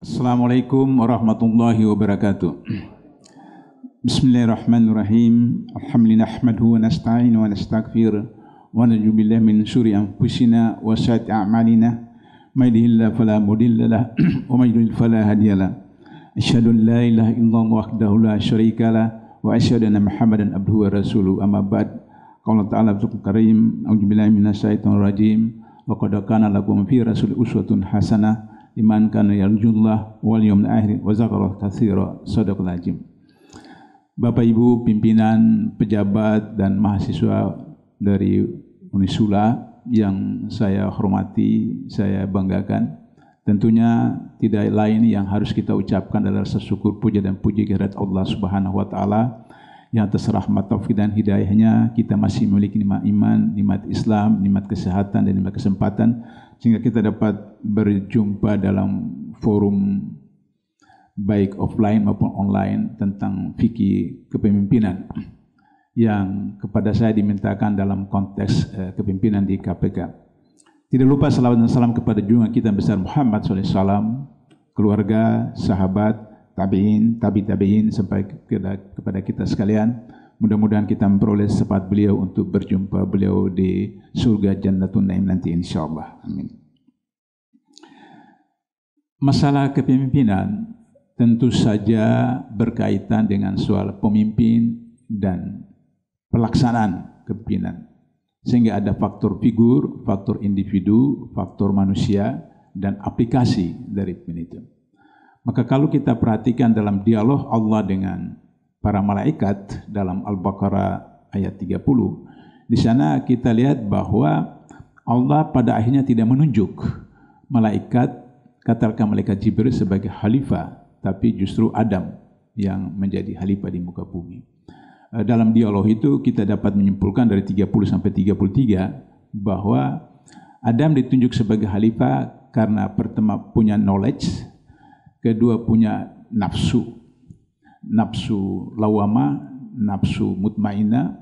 Assalamualaikum warahmatullahi wabarakatuh. Bismillahirrahmanirrahim. Alhamdulillah nahmaduhu wa nasta'inu wa nastaghfir wa na'udzu billahi min syururi anfusina wa sayyiati a'malina. May yahdihillahu fala mudilla lahu wa may yudlil fala hadiya lahu. Asyhadu an la ilaha illallah wahdahu la syarika lahu wa asyhadu anna Muhammadan abduhu wa rasuluhu. Amma ba'd. Qala ta'ala fil karim, a'udzu billahi minasyaitonir rajim. Laqad kana lakum fi rasulillah uswatun hasanah liman kana yarjullah wal yawmil akhir wa zakara katsira. Shadaqal azim. Bapak Ibu pimpinan, pejabat dan mahasiswa dari Unisula yang saya hormati, saya banggakan, tentunya tidak lain yang harus kita ucapkan adalah rasa syukur, puja dan puji kehadirat Allah Subhanahu wa taala yang atas rahmat taufik dan hidayahnya kita masih memiliki nikmat iman, nikmat Islam, nikmat kesehatan dan nikmat kesempatan sehingga kita dapat berjumpa dalam forum baik offline maupun online tentang fikih kepemimpinan yang kepada saya dimintakan dalam konteks kepemimpinan di KPK. Tidak lupa salawat dan salam kepada junjungan kita besar Muhammad SAW, keluarga, sahabat, tabi'in, tabi'in sampai kepada kita sekalian. Mudah-mudahan kita memperoleh sifat beliau untuk berjumpa beliau di surga Jannatun Naim nanti insyaallah. Amin. Masalah kepemimpinan tentu saja berkaitan dengan soal pemimpin dan pelaksanaan kepemimpinan. Sehingga ada faktor figur, faktor individu, faktor manusia, dan aplikasi dari pemimpin. Maka kalau kita perhatikan dalam dialog Allah dengan para malaikat dalam Al-Baqarah ayat 30, di sana kita lihat bahwa Allah pada akhirnya tidak menunjuk malaikat, katakan malaikat Jibril sebagai khalifah, tapi justru Adam yang menjadi khalifah di muka bumi. Dalam dialog itu kita dapat menyimpulkan dari 30 sampai 33 bahwa Adam ditunjuk sebagai khalifah karena pertama punya knowledge, kedua punya nafsu lawama, nafsu mutmainah,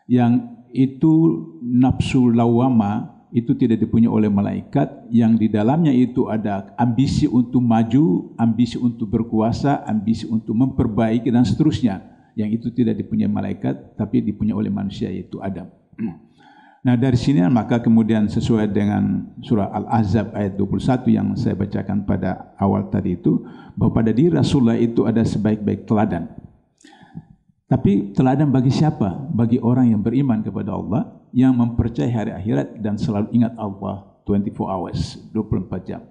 yang itu nafsu lawama itu tidak dipunyai oleh malaikat, yang di dalamnya itu ada ambisi untuk maju, ambisi untuk berkuasa, ambisi untuk memperbaiki dan seterusnya, yang itu tidak dipunyai malaikat tapi dipunyai oleh manusia yaitu Adam. Nah dari sini maka kemudian sesuai dengan surah Al-Ahzab ayat 21 yang saya bacakan pada awal tadi itu, bahwa pada diri Rasulullah itu ada sebaik-baik teladan. Tapi teladan bagi siapa? Bagi orang yang beriman kepada Allah, yang mempercayai hari akhirat dan selalu ingat Allah 24 hours, 24 jam.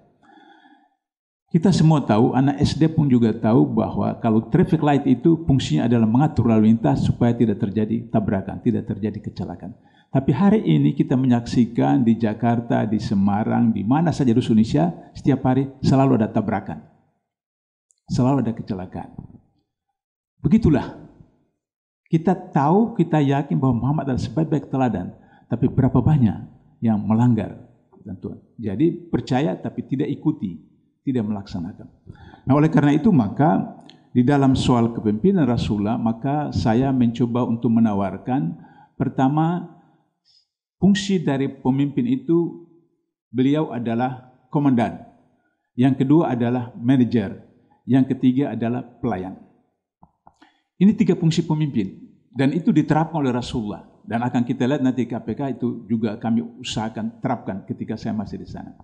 Kita semua tahu, anak SD pun juga tahu bahwa kalau traffic light itu fungsinya adalah mengatur lalu lintas supaya tidak terjadi tabrakan, tidak terjadi kecelakaan. Tapi hari ini kita menyaksikan di Jakarta, di Semarang, di mana saja di Indonesia, setiap hari selalu ada tabrakan. Selalu ada kecelakaan. Begitulah. Kita tahu, kita yakin bahwa Muhammad adalah sebaik-baik teladan. Tapi berapa banyak yang melanggar ketentuan. Jadi percaya tapi tidak ikuti, tidak melaksanakan. Nah oleh karena itu maka di dalam soal kepemimpinan Rasulullah, maka saya mencoba untuk menawarkan pertama, fungsi dari pemimpin itu beliau adalah komandan. Yang kedua adalah manajer. Yang ketiga adalah pelayan. Ini tiga fungsi pemimpin dan itu diterapkan oleh Rasulullah dan akan kita lihat nanti KPK itu juga kami usahakan terapkan ketika saya masih di sana.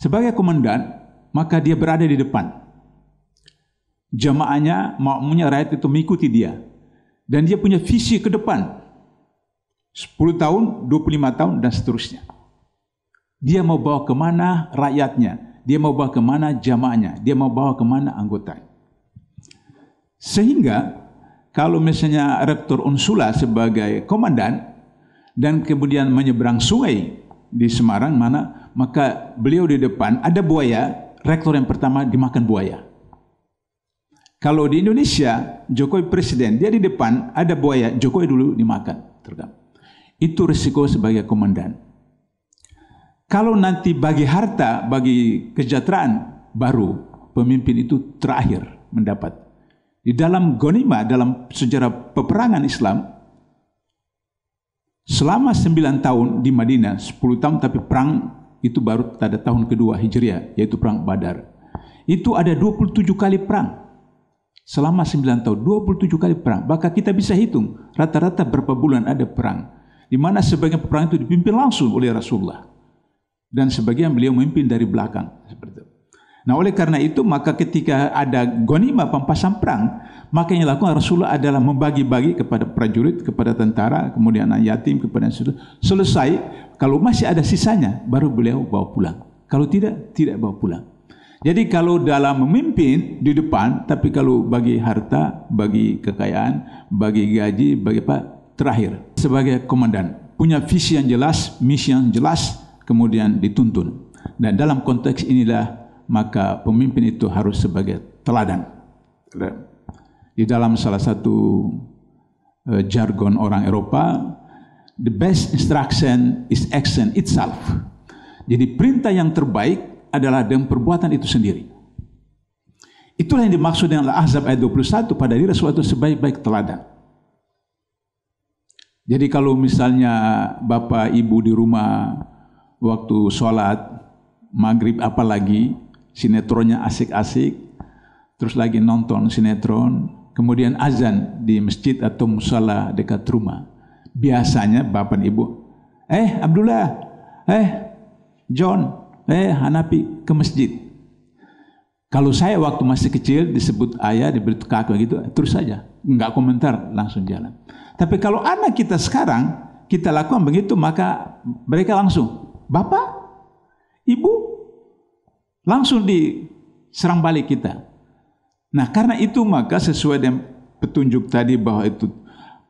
Sebagai komandan, maka dia berada di depan. Jamaahnya, makmumnya, rakyat itu mengikuti dia dan dia punya visi ke depan. 10 tahun, 25 tahun, dan seterusnya. Dia mau bawa kemana rakyatnya, dia mau bawa kemana jamaahnya, dia mau bawa kemana anggota. Sehingga, kalau misalnya Rektor Unisula sebagai komandan, dan kemudian menyeberang sungai di Semarang, maka beliau di depan, ada buaya, rektor yang pertama dimakan buaya. Kalau di Indonesia, Jokowi presiden, dia di depan, ada buaya, Jokowi dulu dimakan. Itu risiko sebagai komandan. Kalau nanti bagi harta, bagi kesejahteraan, baru pemimpin itu terakhir mendapat. Di dalam ghanimah, dalam sejarah peperangan Islam, selama 9 tahun di Madinah, 10 tahun, tapi perang itu baru pada tahun kedua Hijriah, yaitu perang Badar. Itu ada 27 kali perang. Selama 9 tahun, 27 kali perang. Maka kita bisa hitung rata-rata berapa bulan ada perang. Di mana sebagian perang itu dipimpin langsung oleh Rasulullah. Dan sebagian beliau memimpin dari belakang. Seperti itu. Nah, oleh karena itu, maka ketika ada ghanimah pampasan perang, maka yang dilakukan Rasulullah adalah membagi-bagi kepada prajurit, kepada tentara, kemudian anak yatim, kepada selesai. Kalau masih ada sisanya, baru beliau bawa pulang. Kalau tidak, tidak bawa pulang. Jadi kalau dalam memimpin di depan, tapi kalau bagi harta, bagi kekayaan, bagi gaji, bagi apa, terakhir. Sebagai komandan, punya visi yang jelas, misi yang jelas, kemudian dituntun. Dan dalam konteks inilah, maka pemimpin itu harus sebagai teladan. Di dalam salah satu jargon orang Eropa, the best instruction is action itself. Jadi perintah yang terbaik adalah dengan perbuatan itu sendiri. Itulah yang dimaksud dengan Al-Ahzab ayat 21, pada diri Rasulullah itu sebaik-baik teladan. Jadi kalau misalnya bapak ibu di rumah waktu sholat maghrib apalagi, sinetronnya asik-asik, terus lagi nonton sinetron, kemudian azan di masjid atau musala dekat rumah. Biasanya bapak dan ibu, Abdullah, John, Hanapi ke masjid. Kalau saya waktu masih kecil disebut ayah, diberi kakak gitu, terus saja, nggak komentar, langsung jalan. Tapi kalau anak kita sekarang, kita lakukan begitu, maka mereka langsung, bapak, ibu, langsung diserang balik kita. Nah, karena itu maka sesuai dengan petunjuk tadi bahwa itu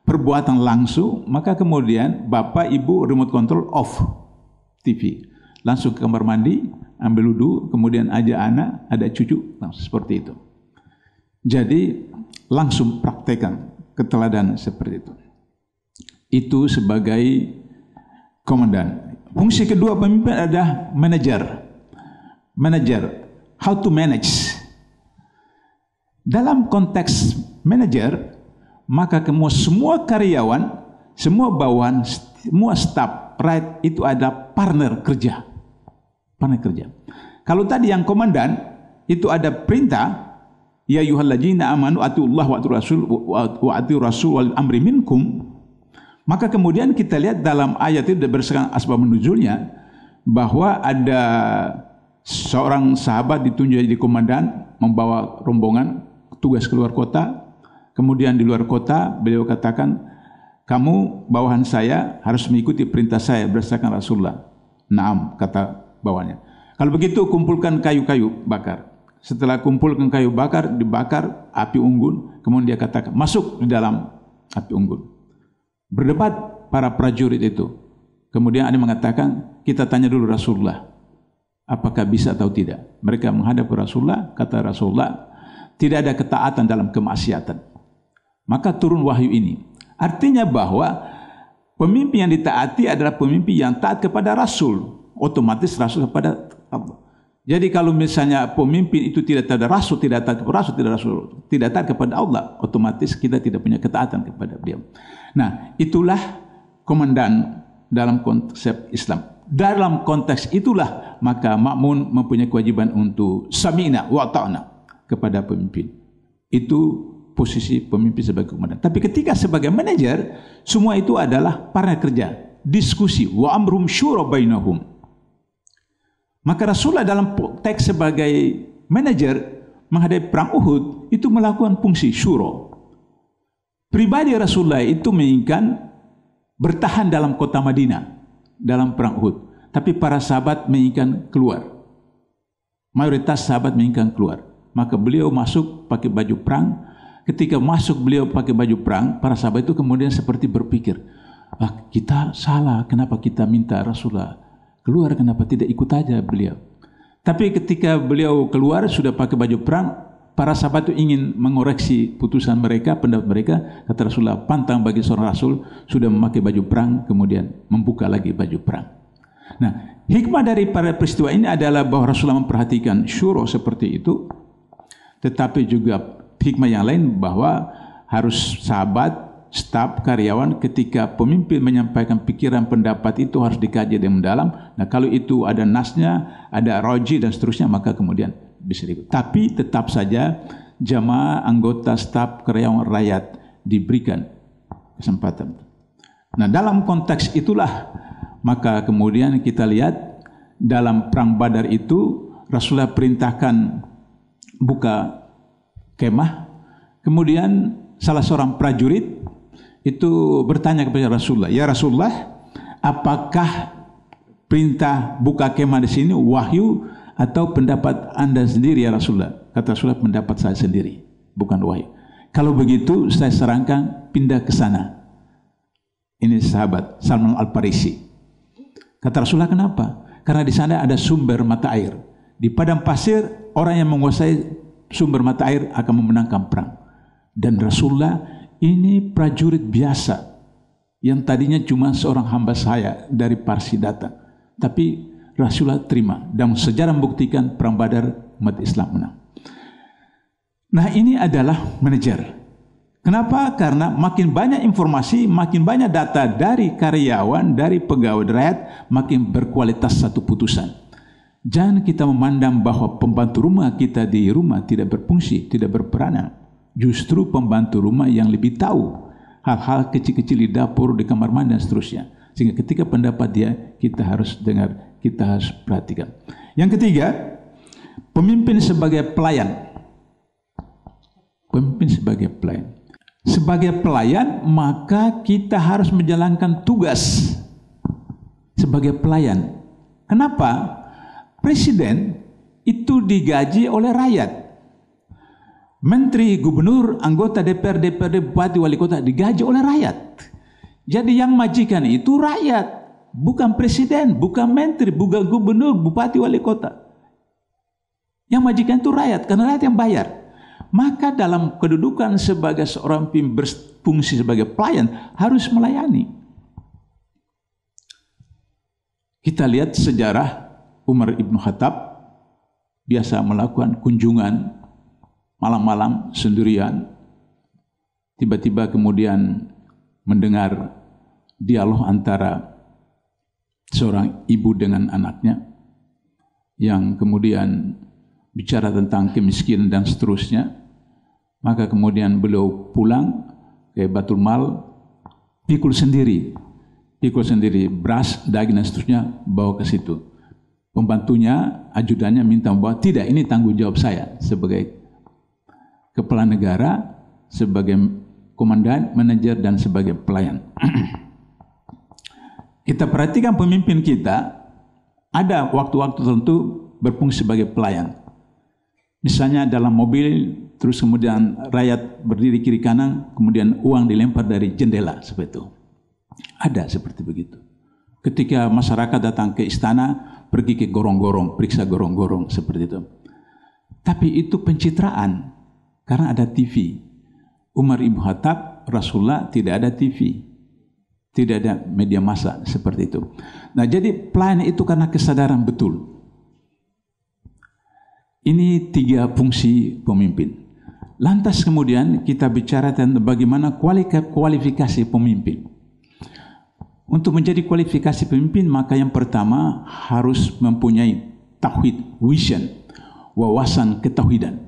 perbuatan langsung, maka kemudian bapak, ibu, remote control off TV. Langsung ke kamar mandi, ambil wudu, kemudian ajak anak, ada cucu, langsung seperti itu. Jadi langsung praktekkan keteladanan seperti itu. Itu sebagai komandan. Fungsi kedua pemimpin adalah manajer. Manager, how to manage. Dalam konteks manajer, maka semua karyawan, semua bawahan, semua staf, right, itu ada partner kerja. Partner kerja. Kalau tadi yang komandan, itu ada perintah, ya ayyuhalladzina amanu atiullaha wa atiur rasul wal amri minkum. Maka kemudian kita lihat dalam ayat itu berdasarkan asbab nuzulnya, bahwa ada seorang sahabat ditunjuk jadi komandan, membawa rombongan tugas keluar kota. Kemudian di luar kota beliau katakan, kamu bawahan saya harus mengikuti perintah saya berdasarkan Rasulullah. Naam, kata bawahannya. Kalau begitu kumpulkan kayu-kayu bakar. Setelah kumpulkan kayu bakar, dibakar api unggun. Kemudian dia katakan, masuk di dalam api unggun. Berdebat para prajurit itu. Kemudian ada yang mengatakan, kita tanya dulu Rasulullah, apakah bisa atau tidak. Mereka menghadap ke Rasulullah, kata Rasulullah, tidak ada ketaatan dalam kemaksiatan. Maka turun wahyu ini. Artinya bahwa pemimpin yang ditaati adalah pemimpin yang taat kepada Rasul. Otomatis Rasul kepada Allah. Jadi kalau misalnya pemimpin itu tidak taat Rasul, tidak taat kepada Rasul, tidak taat kepada Allah, otomatis kita tidak punya ketaatan kepada beliau. Nah, itulah komandan dalam konsep Islam. Dalam konteks itulah maka makmun mempunyai kewajiban untuk sami'na wa ta'na kepada pemimpin. Itu posisi pemimpin sebagai komandan. Tapi ketika sebagai manajer, semua itu adalah partner kerja, diskusi, wa amrum syura bainahum. Maka Rasulullah dalam teks sebagai manajer menghadapi perang Uhud itu melakukan fungsi syura. Pribadi Rasulullah itu menginginkan bertahan dalam kota Madinah dalam perang Uhud, tapi para sahabat menginginkan keluar. Mayoritas sahabat menginginkan keluar. Maka beliau masuk pakai baju perang. Ketika masuk beliau pakai baju perang, para sahabat itu kemudian seperti berpikir, kita salah, kenapa kita minta Rasulullah keluar, kenapa tidak ikut aja beliau. Tapi ketika beliau keluar sudah pakai baju perang, para sahabat itu ingin mengoreksi putusan mereka, pendapat mereka. Kata Rasulullah, pantang bagi seorang Rasul sudah memakai baju perang kemudian membuka lagi baju perang. Nah, hikmah dari pada peristiwa ini adalah bahwa Rasulullah memperhatikan syuro seperti itu, tetapi juga hikmah yang lain bahwa harus sahabat, staf, karyawan ketika pemimpin menyampaikan pikiran pendapat itu harus dikaji dengan mendalam. Nah, kalau itu ada nasnya, ada roji dan seterusnya, maka kemudian bisa diikut. Tapi tetap saja jamaah, anggota, staf, karyawan, rakyat diberikan kesempatan. Nah, dalam konteks itulah maka kemudian kita lihat dalam perang Badar itu Rasulullah perintahkan buka kemah. Kemudian salah seorang prajurit itu bertanya kepada Rasulullah, "Ya Rasulullah, apakah perintah buka kemah di sini wahyu atau pendapat Anda sendiri ya Rasulullah?" Kata Rasulullah, "Pendapat saya sendiri, bukan wahyu." "Kalau begitu saya sarankan pindah ke sana." Ini sahabat Salman Al-Farisi. Kata Rasulullah, "Kenapa?" "Karena di sana ada sumber mata air. Di padang pasir orang yang menguasai sumber mata air akan memenangkan perang." Dan Rasulullah ini prajurit biasa yang tadinya cuma seorang hamba saya dari Parsi datang. Tapi Rasulullah terima dan sejarah membuktikan perang Badar umat Islam menang. Nah, ini adalah manajer. Kenapa? Karena makin banyak informasi, makin banyak data dari karyawan, dari pegawai rakyat, makin berkualitas satu putusan. Jangan kita memandang bahwa pembantu rumah kita di rumah tidak berfungsi, tidak berperanan. Justru pembantu rumah yang lebih tahu hal-hal kecil-kecil di dapur, di kamar mandi dan seterusnya. Sehingga ketika pendapat dia, kita harus dengar, kita harus perhatikan. Yang ketiga, pemimpin sebagai pelayan. Pemimpin sebagai pelayan. Sebagai pelayan, maka kita harus menjalankan tugas sebagai pelayan. Kenapa? Presiden itu digaji oleh rakyat. Menteri, gubernur, anggota DPR, DPRD, bupati, wali kota digaji oleh rakyat. Jadi yang majikan itu rakyat, bukan presiden, bukan menteri, bukan gubernur, bupati, wali kota. Yang majikan itu rakyat, karena rakyat yang bayar. Maka dalam kedudukan sebagai seorang pemimpin berfungsi sebagai pelayan harus melayani. Kita lihat sejarah Umar Ibn Khattab biasa melakukan kunjungan malam-malam sendirian. Tiba-tiba kemudian mendengar dialog antara seorang ibu dengan anaknya yang kemudian bicara tentang kemiskinan dan seterusnya. Maka kemudian beliau pulang ke Baitul Mal, pikul sendiri beras, daging dan seterusnya, bawa ke situ. Pembantunya, ajudannya minta membawa, tidak, ini tanggung jawab saya sebagai kepala negara, sebagai komandan, manajer dan sebagai pelayan. Kita perhatikan pemimpin kita ada waktu-waktu tertentu berfungsi sebagai pelayan. Misalnya dalam mobil, terus kemudian rakyat berdiri kiri kanan, kemudian uang dilempar dari jendela seperti itu. Ada seperti begitu. Ketika masyarakat datang ke istana, pergi ke gorong-gorong, periksa gorong-gorong seperti itu. Tapi itu pencitraan karena ada TV. Umar Ibn Khattab, Rasulullah tidak ada TV. Tidak ada media massa seperti itu. Nah, jadi pelayan itu karena kesadaran betul. Ini 3 fungsi pemimpin. Lantas kemudian kita bicara tentang bagaimana kualifikasi pemimpin. Untuk menjadi kualifikasi pemimpin, maka yang pertama harus mempunyai tauhid, vision, wawasan ketauhidan.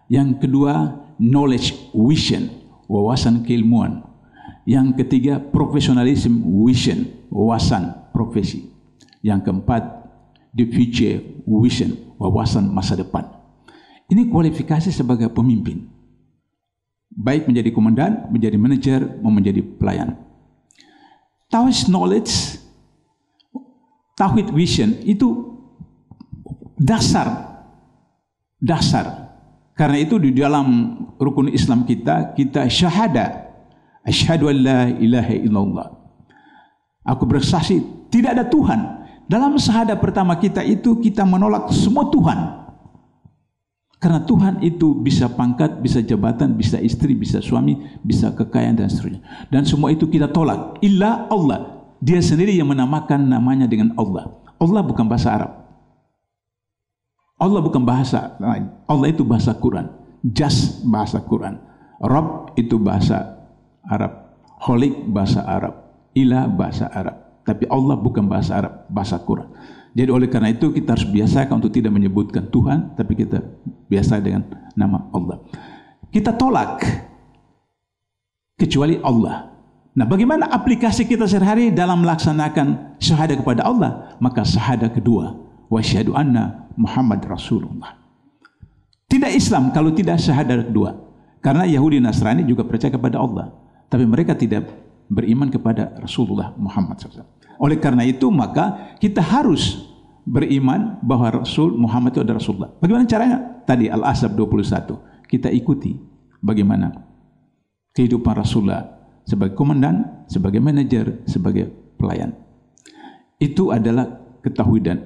Yang kedua, knowledge, vision, wawasan keilmuan. Yang ketiga, professionalism, vision, wawasan profesi. Yang keempat, the future vision, wawasan masa depan. Ini kualifikasi sebagai pemimpin. Baik menjadi komandan, menjadi manajer, maupun menjadi pelayan. Tauhid knowledge, tauhid vision itu dasar. Karena itu di dalam rukun Islam kita syahada. Asyhadu an la ilaha illallah. Aku bersaksi tidak ada Tuhan. Dalam syahadat pertama kita itu kita menolak semua Tuhan. Karena Tuhan itu bisa pangkat, bisa jabatan, bisa istri, bisa suami, bisa kekayaan dan seterusnya. Dan semua itu kita tolak. Illa Allah. Dia sendiri yang menamakan namanya dengan Allah. Allah bukan bahasa Arab. Allah bukan bahasa lain. Allah itu bahasa Quran. Jas bahasa Quran. Rabb itu bahasa Arab. Kholik bahasa Arab. Ilah bahasa Arab. Tapi Allah bukan bahasa Arab, bahasa Quran. Jadi oleh karena itu kita harus biasakan untuk tidak menyebutkan Tuhan, tapi kita biasa dengan nama Allah. Kita tolak kecuali Allah. Nah, bagaimana aplikasi kita sehari-hari dalam melaksanakan syahadat kepada Allah? Maka syahadat kedua, wa syahadu anna Muhammad Rasulullah. Tidak Islam kalau tidak syahadat kedua. Karena Yahudi Nasrani juga percaya kepada Allah, tapi mereka tidak beriman kepada Rasulullah Muhammad SAW. Oleh karena itu maka kita harus beriman bahwa Rasul Muhammad itu adalah Rasulullah. Bagaimana caranya? Tadi Al-Ahzab 21. Kita ikuti bagaimana kehidupan Rasulullah sebagai komandan, sebagai manajer, sebagai pelayan. Itu adalah ketauhidan.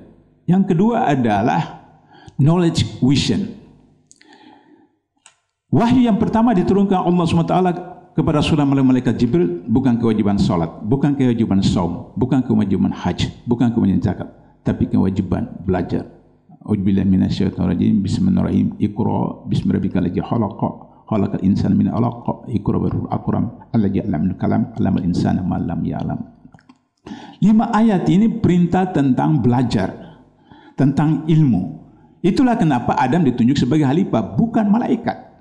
Yang kedua adalah knowledge vision. Wahyu yang pertama diturunkan Allah SWT kepada Rasulullah melalui malaikat Jibril bukan kewajiban salat, bukan kewajiban saum, bukan kewajiban haji, bukan kewajiban zakat, tapi kewajiban belajar. A'udzubillahi minasyaitonir rajim. Bismillahirrahmanirrahim. Iqra bismi rabbikal ladzi khalaq, khalaqal insana min 'alaq. Iqra birrul akram alladzi 'allamal kalam, 'allamal insana ma lam ya'lam. 5 ayat ini perintah tentang belajar, tentang ilmu. Itulah kenapa Adam ditunjuk sebagai khalifah, bukan malaikat.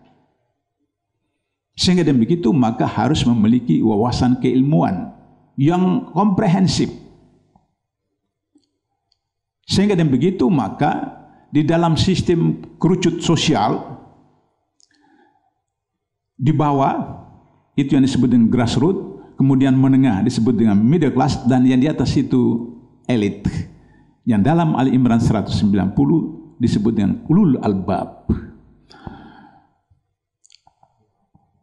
Sehingga dengan begitu maka harus memiliki wawasan keilmuan yang komprehensif. Sehingga dengan begitu maka di dalam sistem kerucut sosial di bawah itu yang disebut dengan grassroots, kemudian menengah disebut dengan middle class, dan yang di atas itu elit. Yang dalam Ali Imran 190 disebut dengan ulul albab.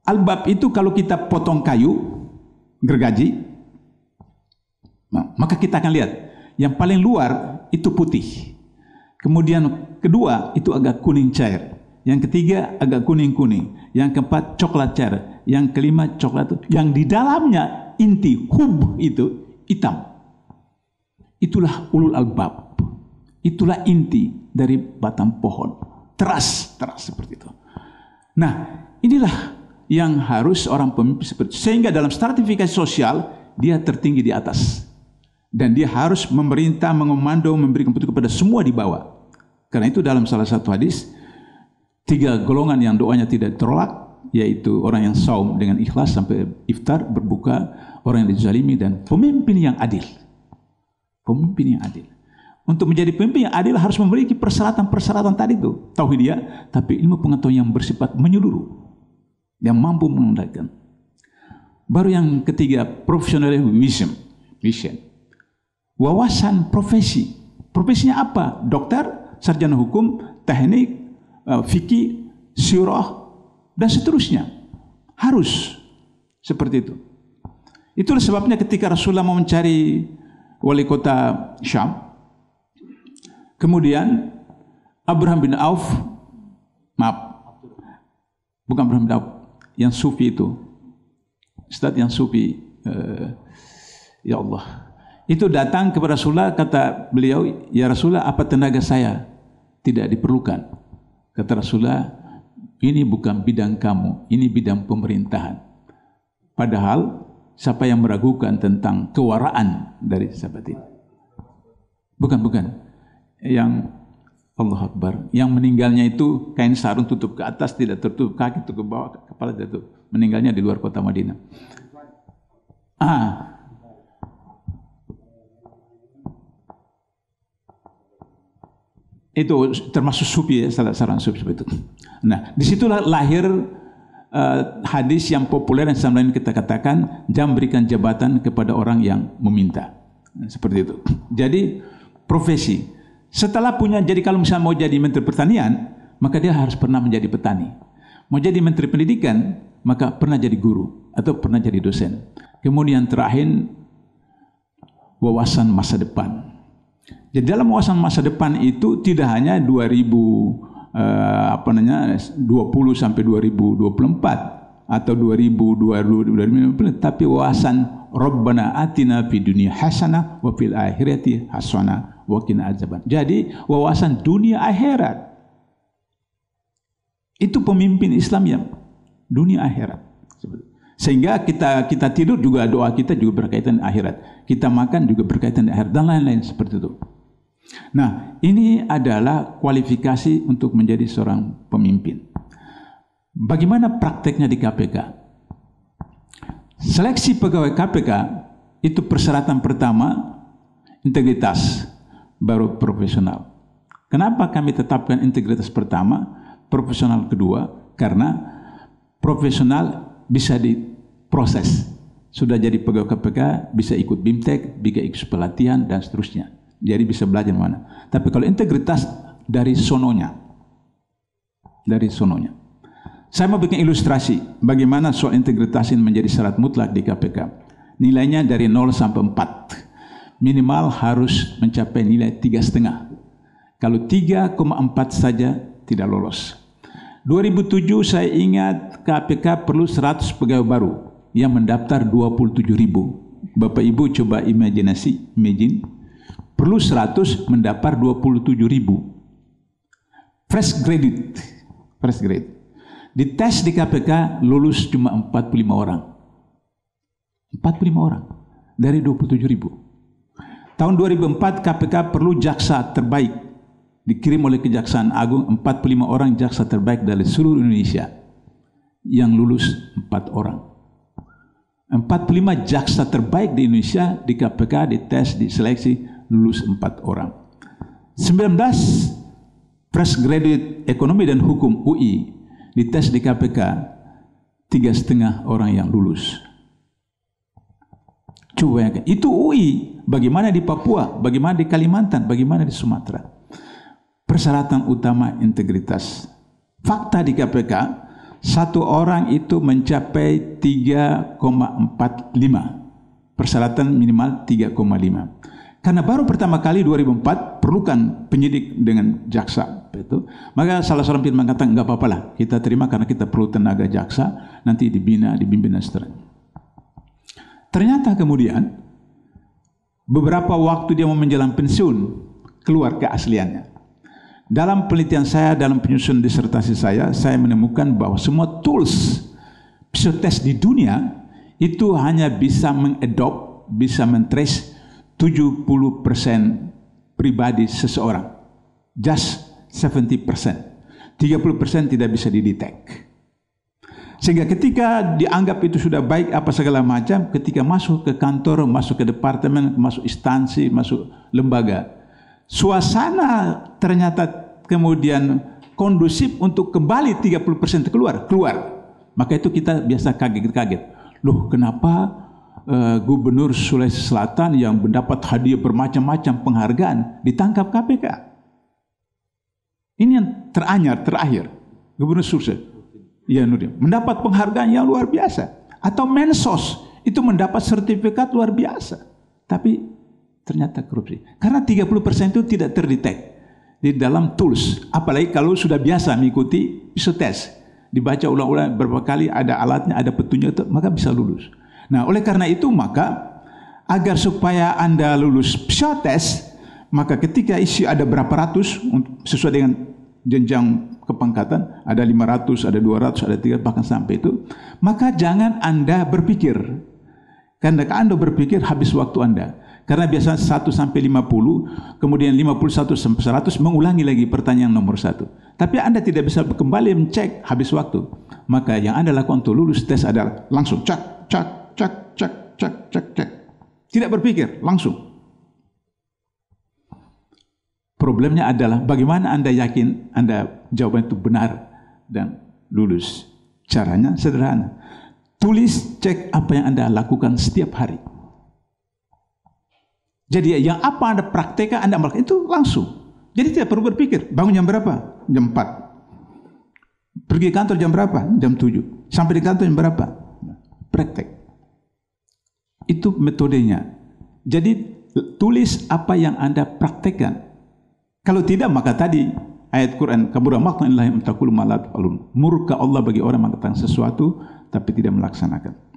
Albab itu kalau kita potong kayu, gergaji, maka kita akan lihat yang paling luar itu putih. Kemudian kedua itu agak kuning cair. Yang ketiga agak kuning-kuning. Yang keempat coklat cair. Yang kelima coklat. Yang di dalamnya inti hub itu hitam. Itulah ulul albab. Itulah inti dari batang pohon. Teras seperti itu. Nah, inilah yang harus orang pemimpin seperti itu. Sehingga dalam stratifikasi sosial dia tertinggi di atas, dan dia harus memerintah, mengomando, memberikan petunjuk kepada semua di bawah. Karena itu dalam salah satu hadis 3 golongan yang doanya tidak tertolak, yaitu orang yang saum dengan ikhlas sampai iftar berbuka, orang yang dizalimi, dan pemimpin yang adil. Pemimpin yang adil. Untuk menjadi pemimpin yang adil harus memiliki persyaratan tadi itu, tauhidiyah, tapi ilmu pengetahuan yang bersifat menyeluruh, yang mampu mengendalikan. Baru yang ketiga, professionalism, vision. Wawasan profesi. Profesinya apa? Dokter, sarjana hukum, teknik, fikih, syurah, dan seterusnya. Harus seperti itu. Itulah sebabnya ketika Rasulullah mau mencari wali kota Syam, kemudian Abraham bin Auf, bukan Abraham bin Auf, yang sufi itu, Ustaz yang sufi, ya Allah, itu datang kepada Rasulullah, kata beliau, ya Rasulullah, apa tenaga saya tidak diperlukan? Kata Rasulullah, ini bukan bidang kamu, ini bidang pemerintahan. Padahal siapa yang meragukan tentang kewaraan dari sahabat ini? Bukan. Yang Allah Akbar, yang meninggalnya itu kain sarung tutup ke atas, tidak tertutup kaki, tutup ke bawah, kepala jatuh. Meninggalnya di luar kota Madinah. Itu termasuk sufi, ya, salah seorang sufi seperti itu. Nah, disitulah lahir hadis yang populer yang selama ini kita katakan, jangan berikan jabatan kepada orang yang meminta. Seperti itu. Jadi profesi. Setelah punya, jadi kalau misalnya mau jadi menteri pertanian, maka dia harus pernah menjadi petani. Mau jadi menteri pendidikan, maka pernah jadi guru atau pernah jadi dosen. Kemudian terakhir, wawasan masa depan. Jadi dalam wawasan masa depan itu tidak hanya 2020 sampai 2024 atau 2020, tapi wawasan Rabbana atina fid dunya hasanah wa fil akhirati hasanah wa qina adzaban. Jadi wawasan dunia akhirat. Itu pemimpin Islam yang dunia akhirat. Sehingga kita tidur juga, doa kita juga berkaitan akhirat. Kita makan juga berkaitan akhirat dan lain-lain seperti itu. Nah, ini adalah kualifikasi untuk menjadi seorang pemimpin. Bagaimana prakteknya di KPK? Seleksi pegawai KPK itu persyaratan pertama integritas, baru profesional. Kenapa kami tetapkan integritas pertama, profesional kedua? Karena profesional bisa diproses. Sudah jadi pegawai KPK, bisa ikut BIMTEK, bisa ikut pelatihan, dan seterusnya. Jadi bisa belajar mana. Tapi kalau integritas dari sononya. Dari sononya. Saya mau bikin ilustrasi bagaimana soal integritas ini menjadi syarat mutlak di KPK. Nilainya dari 0 sampai 4. Minimal harus mencapai nilai 3,5. Kalau 3,4 saja tidak lolos. 2007 saya ingat KPK perlu 100 pegawai baru yang mendaftar 27.000. Bapak Ibu coba imagine, perlu 100 mendaftar 27.000. Fresh grade. Di tes di KPK lulus cuma 45 orang. 45 orang dari 27.000. Tahun 2004 KPK perlu jaksa terbaik. Dikirim oleh Kejaksaan Agung 45 orang jaksa terbaik dari seluruh Indonesia. Yang lulus 4 orang. 45 jaksa terbaik di Indonesia di KPK dites, diseleksi, lulus 4 orang. 19 fresh graduate ekonomi dan hukum UI dites di KPK 3,5 orang yang lulus. Coba bayangkan, itu UI. Bagaimana di Papua, bagaimana di Kalimantan, bagaimana di Sumatera. Persyaratan utama integritas. Fakta di KPK, satu orang itu mencapai 3,45. Persyaratan minimal 3,5. Karena baru pertama kali 2004 perlukan penyidik dengan jaksa. Itu. Maka salah seorang pimpinan mengatakan, enggak apa-apa lah, kita terima karena kita perlu tenaga jaksa, nanti dibina, dibimbing dan seterusnya. Ternyata kemudian, beberapa waktu dia mau menjelang pensiun, keluar keasliannya. Dalam penelitian saya, dalam penyusunan disertasi saya menemukan bahwa semua tools psikotest di dunia itu hanya bisa mengadopt, bisa mentrace 70% pribadi seseorang. Just 70%. 30% tidak bisa didetek. Sehingga ketika dianggap itu sudah baik apa segala macam, ketika masuk ke kantor, masuk ke departemen, masuk instansi, masuk lembaga, suasana ternyata kemudian kondusif untuk kembali 30% keluar. Maka itu kita biasa kaget. Loh, kenapa Gubernur Sulawesi Selatan yang mendapat hadiah bermacam-macam penghargaan ditangkap KPK? Ini yang terakhir. Gubernur Sulawesi, ya Nurdin, mendapat penghargaan yang luar biasa. Atau Mensos itu mendapat sertifikat luar biasa. Tapi ternyata korupsi. Karena 30% itu tidak terdetek di dalam tools. Apalagi kalau sudah biasa mengikuti psikotest. Dibaca ulang-ulang beberapa kali, ada alatnya, ada petunjuk itu, maka bisa lulus. Nah, oleh karena itu maka agar supaya Anda lulus psikotest, maka ketika isi ada berapa ratus, sesuai dengan jenjang kepangkatan, ada 500, ada 200, ada 300, bahkan sampai itu, maka jangan Anda berpikir. Karena Anda berpikir habis waktu Anda. Karena biasanya 1 sampai 50, kemudian 51 sampai 100 mengulangi lagi pertanyaan nomor 1. Tapi Anda tidak bisa kembali mencek habis waktu. Maka yang Anda lakukan untuk lulus tes adalah langsung cek. Tidak berpikir, langsung. Problemnya adalah bagaimana Anda yakin Anda jawaban itu benar dan lulus. Caranya sederhana. Tulis, cek apa yang Anda lakukan setiap hari. Jadi yang apa Anda praktekkan, Anda melakukan itu langsung. Jadi tidak perlu berpikir, bangun jam berapa? Jam 4. Pergi kantor jam berapa? Jam 7. Sampai di kantor jam berapa? Praktek. Itu metodenya. Jadi tulis apa yang Anda praktekkan. Kalau tidak, maka tadi ayat Quran, kabura maqtan illahi amtakulu malat alun. Murka Allah bagi orang mengatakan sesuatu tapi tidak melaksanakan.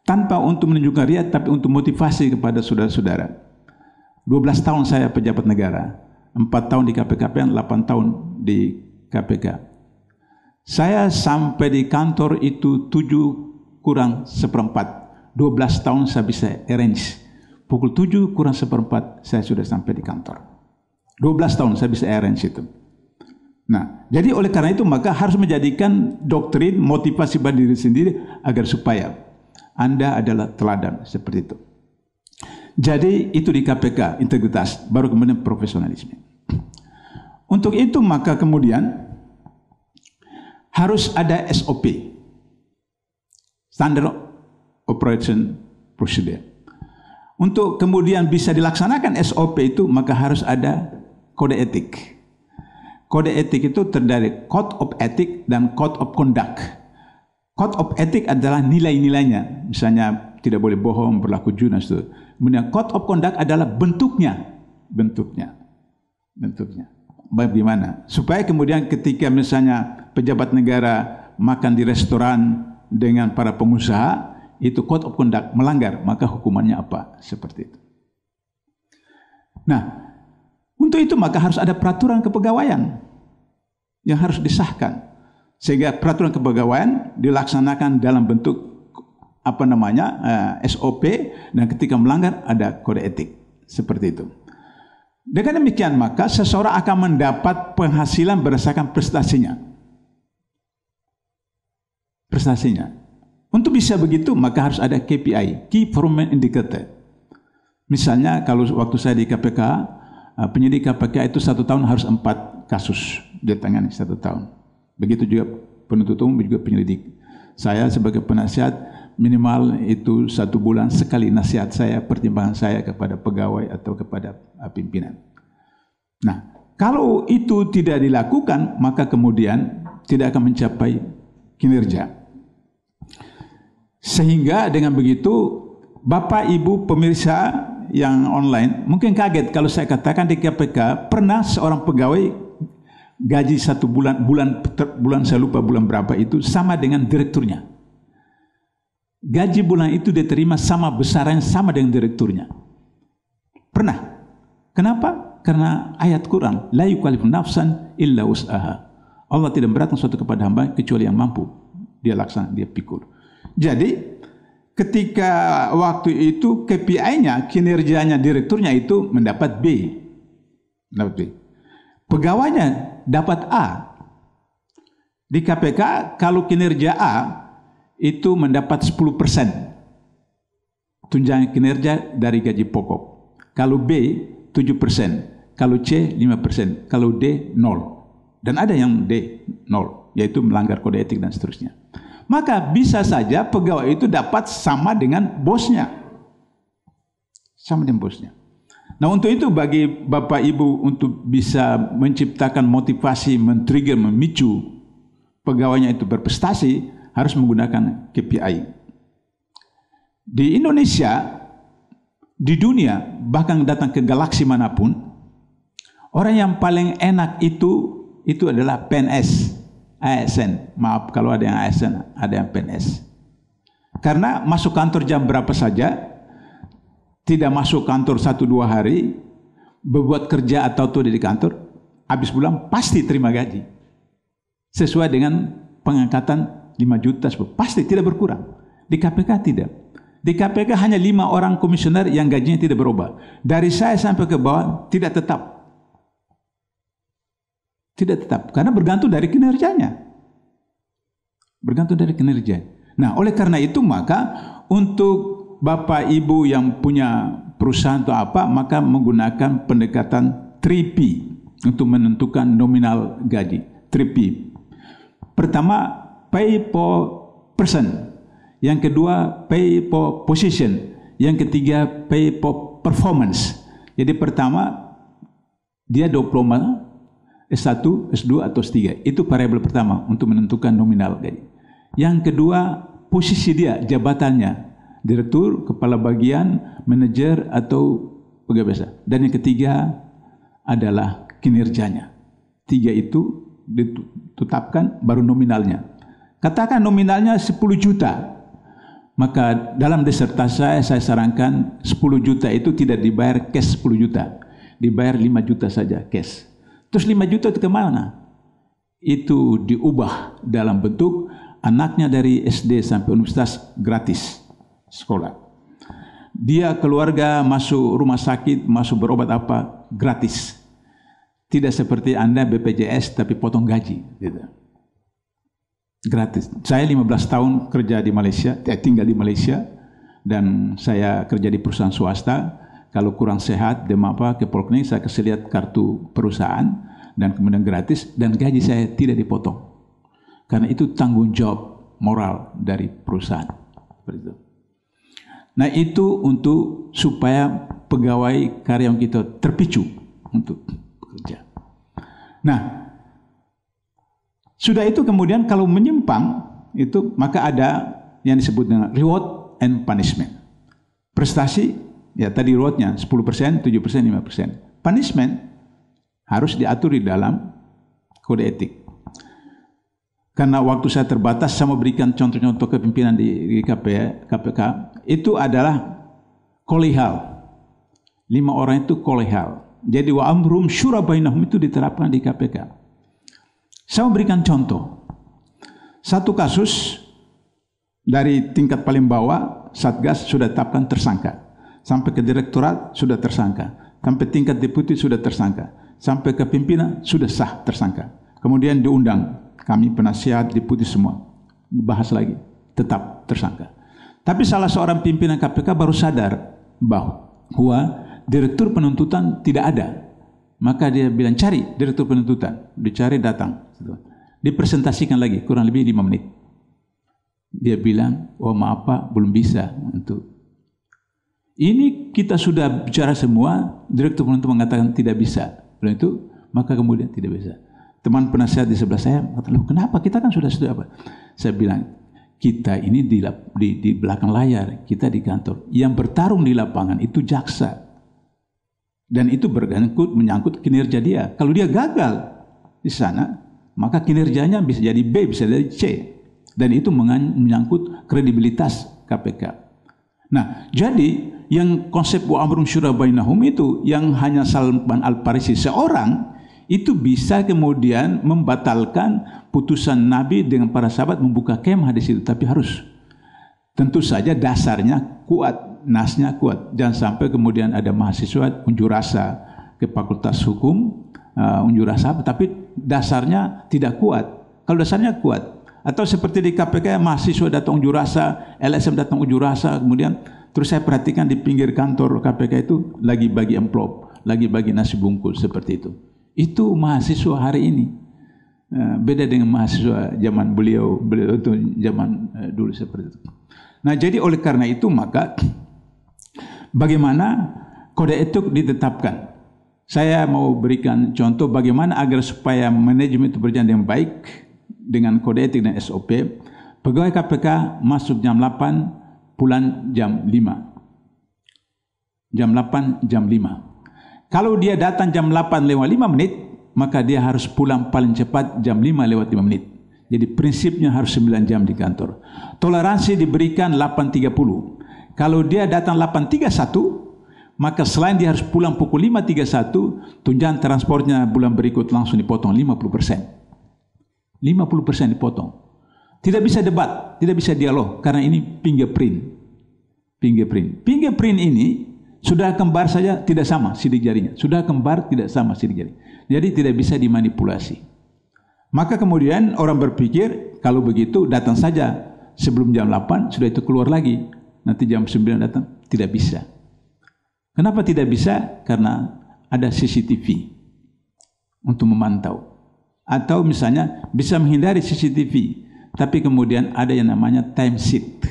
Tanpa untuk menunjukkan riya, tapi untuk motivasi kepada saudara-saudara. 12 tahun saya pejabat negara, 4 tahun di KPKP, 8 tahun di KPK. Saya sampai di kantor itu 7 kurang seperempat. 12 tahun saya bisa arrange. Pukul 7 kurang seperempat saya sudah sampai di kantor. 12 tahun saya bisa arrange itu. Nah, jadi oleh karena itu maka harus menjadikan doktrin motivasi pada diri sendiri agar supaya Anda adalah teladan seperti itu. Jadi itu di KPK, integritas, baru kemudian profesionalisme. Untuk itu maka kemudian harus ada SOP, Standard Operation Procedure. Untuk kemudian bisa dilaksanakan SOP itu maka harus ada kode etik. Kode etik itu terdiri Code of Ethics dan Code of Conduct. Code of Ethics adalah nilai-nilainya, misalnya tidak boleh bohong, berlaku jujur dan seterusnya. Kemudian Code of Conduct adalah bentuknya. Bagaimana? Supaya kemudian ketika misalnya pejabat negara makan di restoran dengan para pengusaha, itu Code of Conduct melanggar, maka hukumannya apa? Seperti itu. Nah, untuk itu maka harus ada peraturan kepegawaian yang harus disahkan. Sehingga peraturan kepegawaian dilaksanakan dalam bentuk SOP, dan ketika melanggar ada kode etik. Seperti itu. Dengan demikian maka seseorang akan mendapat penghasilan berdasarkan prestasinya. Untuk bisa begitu maka harus ada KPI, Key Performance Indicator. Misalnya kalau waktu saya di KPK, penyidik KPK itu 1 tahun harus 4 kasus ditangani 1 tahun. Begitu juga penuntut umum, juga penyelidik. Saya sebagai penasihat minimal itu 1 bulan sekali nasihat saya, pertimbangan saya kepada pegawai atau kepada pimpinan. Nah, kalau itu tidak dilakukan, maka kemudian tidak akan mencapai kinerja. Sehingga dengan begitu, Bapak Ibu pemirsa yang online mungkin kaget kalau saya katakan di KPK pernah seorang pegawai gaji 1 bulan saya lupa bulan berapa itu sama dengan direkturnya. Gaji bulan itu diterima sama besarnya sama dengan direkturnya. Pernah. Kenapa? Karena ayat Quran, la yukallifu nafsan illa wus'aha. Allah tidak memberatkan suatu kepada hamba kecuali yang mampu. Dia laksana, dia pikul. Jadi ketika waktu itu KPI-nya, kinerjanya direkturnya itu mendapat B. Pegawainya dapat A. Di KPK kalau kinerja A itu mendapat 10% tunjangan kinerja dari gaji pokok. Kalau B 7%, kalau C 5%, kalau D 0. Dan ada yang D 0, yaitu melanggar kode etik dan seterusnya. Maka bisa saja pegawai itu dapat sama dengan bosnya. Nah, untuk itu bagi Bapak Ibu untuk bisa menciptakan motivasi, men-trigger, memicu pegawainya itu berprestasi, harus menggunakan KPI. Di Indonesia, di dunia, bahkan datang ke galaksi manapun, orang yang paling enak itu adalah PNS, ASN. Maaf kalau ada yang ASN, ada yang PNS. Karena masuk kantor jam berapa saja, tidak masuk kantor 1-2 hari, berbuat kerja atau tuh di kantor, habis bulan pasti terima gaji. Sesuai dengan pengangkatan 5 juta, pasti tidak berkurang. Di KPK tidak. Di KPK hanya 5 orang komisioner yang gajinya tidak berubah. Dari saya sampai ke bawah tidak tetap. Tidak tetap, karena bergantung dari kinerjanya. Nah, oleh karena itu maka untuk Bapak Ibu yang punya perusahaan atau apa, maka menggunakan pendekatan 3P untuk menentukan nominal gaji. 3P. Pertama, pay for person. Yang kedua, pay for position. Yang ketiga, pay for performance. Jadi pertama, dia diploma S1, S2 atau S3. Itu variabel pertama untuk menentukan nominal gaji. Yang kedua, posisi dia, jabatannya. Direktur, kepala bagian, manajer atau pegawai biasa. Dan yang ketiga adalah kinerjanya. 3 itu ditetapkan baru nominalnya. Katakan nominalnya 10 juta. Maka dalam disertasi saya sarankan 10 juta itu tidak dibayar cash 10 juta. Dibayar 5 juta saja cash. Terus 5 juta itu kemana? Itu diubah dalam bentuk anaknya dari SD sampai universitas gratis sekolah. Dia keluarga masuk rumah sakit, masuk berobat apa, gratis. Tidak seperti Anda BPJS tapi potong gaji. Gitu. Gratis. Saya 15 tahun kerja di Malaysia, tinggal di Malaysia, dan saya kerja di perusahaan swasta. Kalau kurang sehat, demam apa, ke poliklinik, saya kasih lihat kartu perusahaan, dan kemudian gratis, dan gaji saya tidak dipotong. Karena itu tanggung jawab moral dari perusahaan. Seperti itu. Nah itu untuk supaya pegawai karyawan kita terpicu untuk bekerja. Nah, sudah itu kemudian kalau menyimpang itu maka ada yang disebut dengan reward and punishment. Prestasi ya tadi rewardnya 10%, 7%, 5%. Punishment harus diatur di dalam kode etik. Karena waktu saya terbatas, saya mau berikan contoh-contoh kepimpinan di KPK. Itu adalah kolihal. 5 orang itu kolihal. Jadi wa amrum syura bainahum itu diterapkan di KPK. Saya memberikan contoh. Satu kasus dari tingkat paling bawah, Satgas sudah tetapkan tersangka. Sampai ke direktorat sudah tersangka. Sampai tingkat deputi sudah tersangka. Sampai ke pimpinan sudah sah tersangka. Kemudian diundang kami penasihat, deputi semua. Dibahas lagi, tetap tersangka. Tapi salah seorang pimpinan KPK baru sadar bahwa direktur penuntutan tidak ada. Maka dia bilang, cari direktur penuntutan. Dicari, datang. Dipresentasikan lagi, kurang lebih 5 menit. Dia bilang, oh maaf Pak, belum bisa. Ini kita sudah bicara semua, direktur penuntutan mengatakan tidak bisa. Belum itu, maka kemudian tidak bisa. Teman penasihat di sebelah saya mengatakan, kenapa? Kita kan sudah setuju apa? Saya bilang, kita ini di belakang layar, kita di kantor. Yang bertarung di lapangan itu jaksa. Dan itu menyangkut kinerja dia. Kalau dia gagal di sana, maka kinerjanya bisa jadi B, bisa jadi C. Dan itu menyangkut kredibilitas KPK. Nah, jadi yang konsep wa amrun syura bainahum itu, yang hanya Salman Al-Farisi seorang, itu bisa kemudian membatalkan putusan Nabi dengan para sahabat membuka kemah di situ. Tapi harus, tentu saja dasarnya kuat. Nasnya kuat, jangan sampai kemudian ada mahasiswa unjuk rasa ke Fakultas Hukum, unjuk rasa, tapi dasarnya tidak kuat. Kalau dasarnya kuat, atau seperti di KPK mahasiswa datang unjuk rasa, LSM datang unjuk rasa, kemudian terus saya perhatikan di pinggir kantor KPK itu lagi bagi amplop, lagi bagi nasi bungkus seperti itu. Itu mahasiswa hari ini. Beda dengan mahasiswa zaman beliau itu zaman dulu seperti itu. Nah, jadi oleh karena itu maka bagaimana kode etik ditetapkan? Saya mau berikan contoh bagaimana agar supaya manajemen itu berjalan dengan baik dengan kode etik dan SOP. Pegawai KPK masuk jam 8, pulang jam 5. Jam 8, jam 5. Kalau dia datang jam 8 lewat 5 menit, maka dia harus pulang paling cepat jam 5 lewat 5 menit. Jadi prinsipnya harus 9 jam di kantor. Toleransi diberikan 8.30. Kalau dia datang 8.31, maka selain dia harus pulang pukul 5.31, tunjangan transportnya bulan berikut langsung dipotong 50%. 50% dipotong. Tidak bisa debat, tidak bisa dialog, karena ini fingerprint. Fingerprint ini, saudara kembar saja tidak sama sidik jarinya. Saudara kembar tidak sama sidik jari. Jadi tidak bisa dimanipulasi. Maka kemudian orang berpikir, kalau begitu datang saja sebelum jam 8, sudah itu keluar lagi. Nanti jam 9 datang, tidak bisa. Kenapa tidak bisa? Karena ada CCTV untuk memantau. Atau misalnya bisa menghindari CCTV, tapi kemudian ada yang namanya time sheet.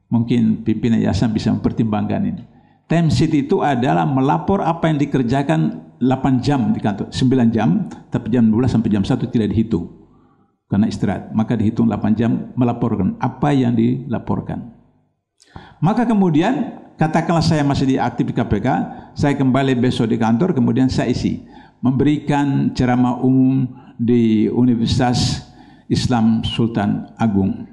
Mungkin pimpinan yayasan bisa mempertimbangkan ini. Time sheet itu adalah melapor apa yang dikerjakan 8 jam di kantor, 9 jam, tapi jam 12 sampai jam 1 tidak dihitung. Karena istirahat, maka dihitung 8 jam melaporkan apa yang dilaporkan. Maka kemudian katakanlah saya masih aktif di KPK, saya kembali besok di kantor, kemudian saya isi memberikan ceramah umum di Universitas Islam Sultan Agung.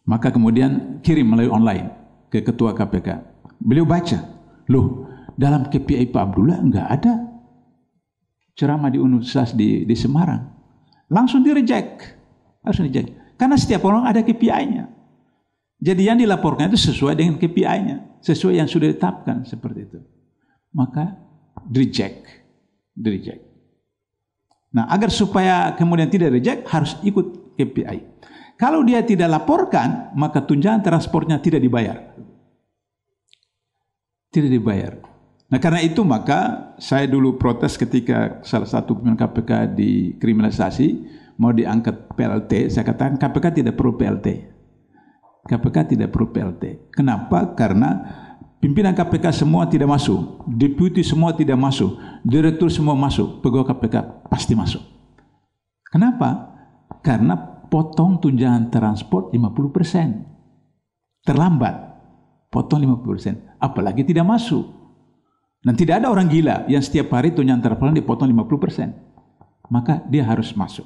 Maka kemudian kirim melalui online ke ketua KPK. Beliau baca, loh dalam KPI Pak Abdullah enggak ada ceramah di universitas di Semarang. Langsung di-reject. Karena setiap orang ada KPI-nya. Jadi yang dilaporkan itu sesuai dengan KPI-nya, sesuai yang sudah ditetapkan seperti itu. Maka di-reject. Nah, agar supaya kemudian tidak reject harus ikut KPI. Kalau dia tidak laporkan, maka tunjangan transportnya tidak dibayar. Tidak dibayar. Nah, karena itu maka saya dulu protes ketika salah satu pimpinan KPK dikriminalisasi, mau diangkat PLT, saya katakan KPK tidak perlu PLT. KPK tidak perlu PLT. Kenapa? Karena pimpinan KPK semua tidak masuk, deputi semua tidak masuk, direktur semua masuk, pegawai KPK pasti masuk. Kenapa? Karena potong tunjangan transport 50%. Terlambat, potong 50%. Apalagi tidak masuk. Dan tidak ada orang gila yang setiap hari tunjangan transport dipotong 50%. Maka dia harus masuk.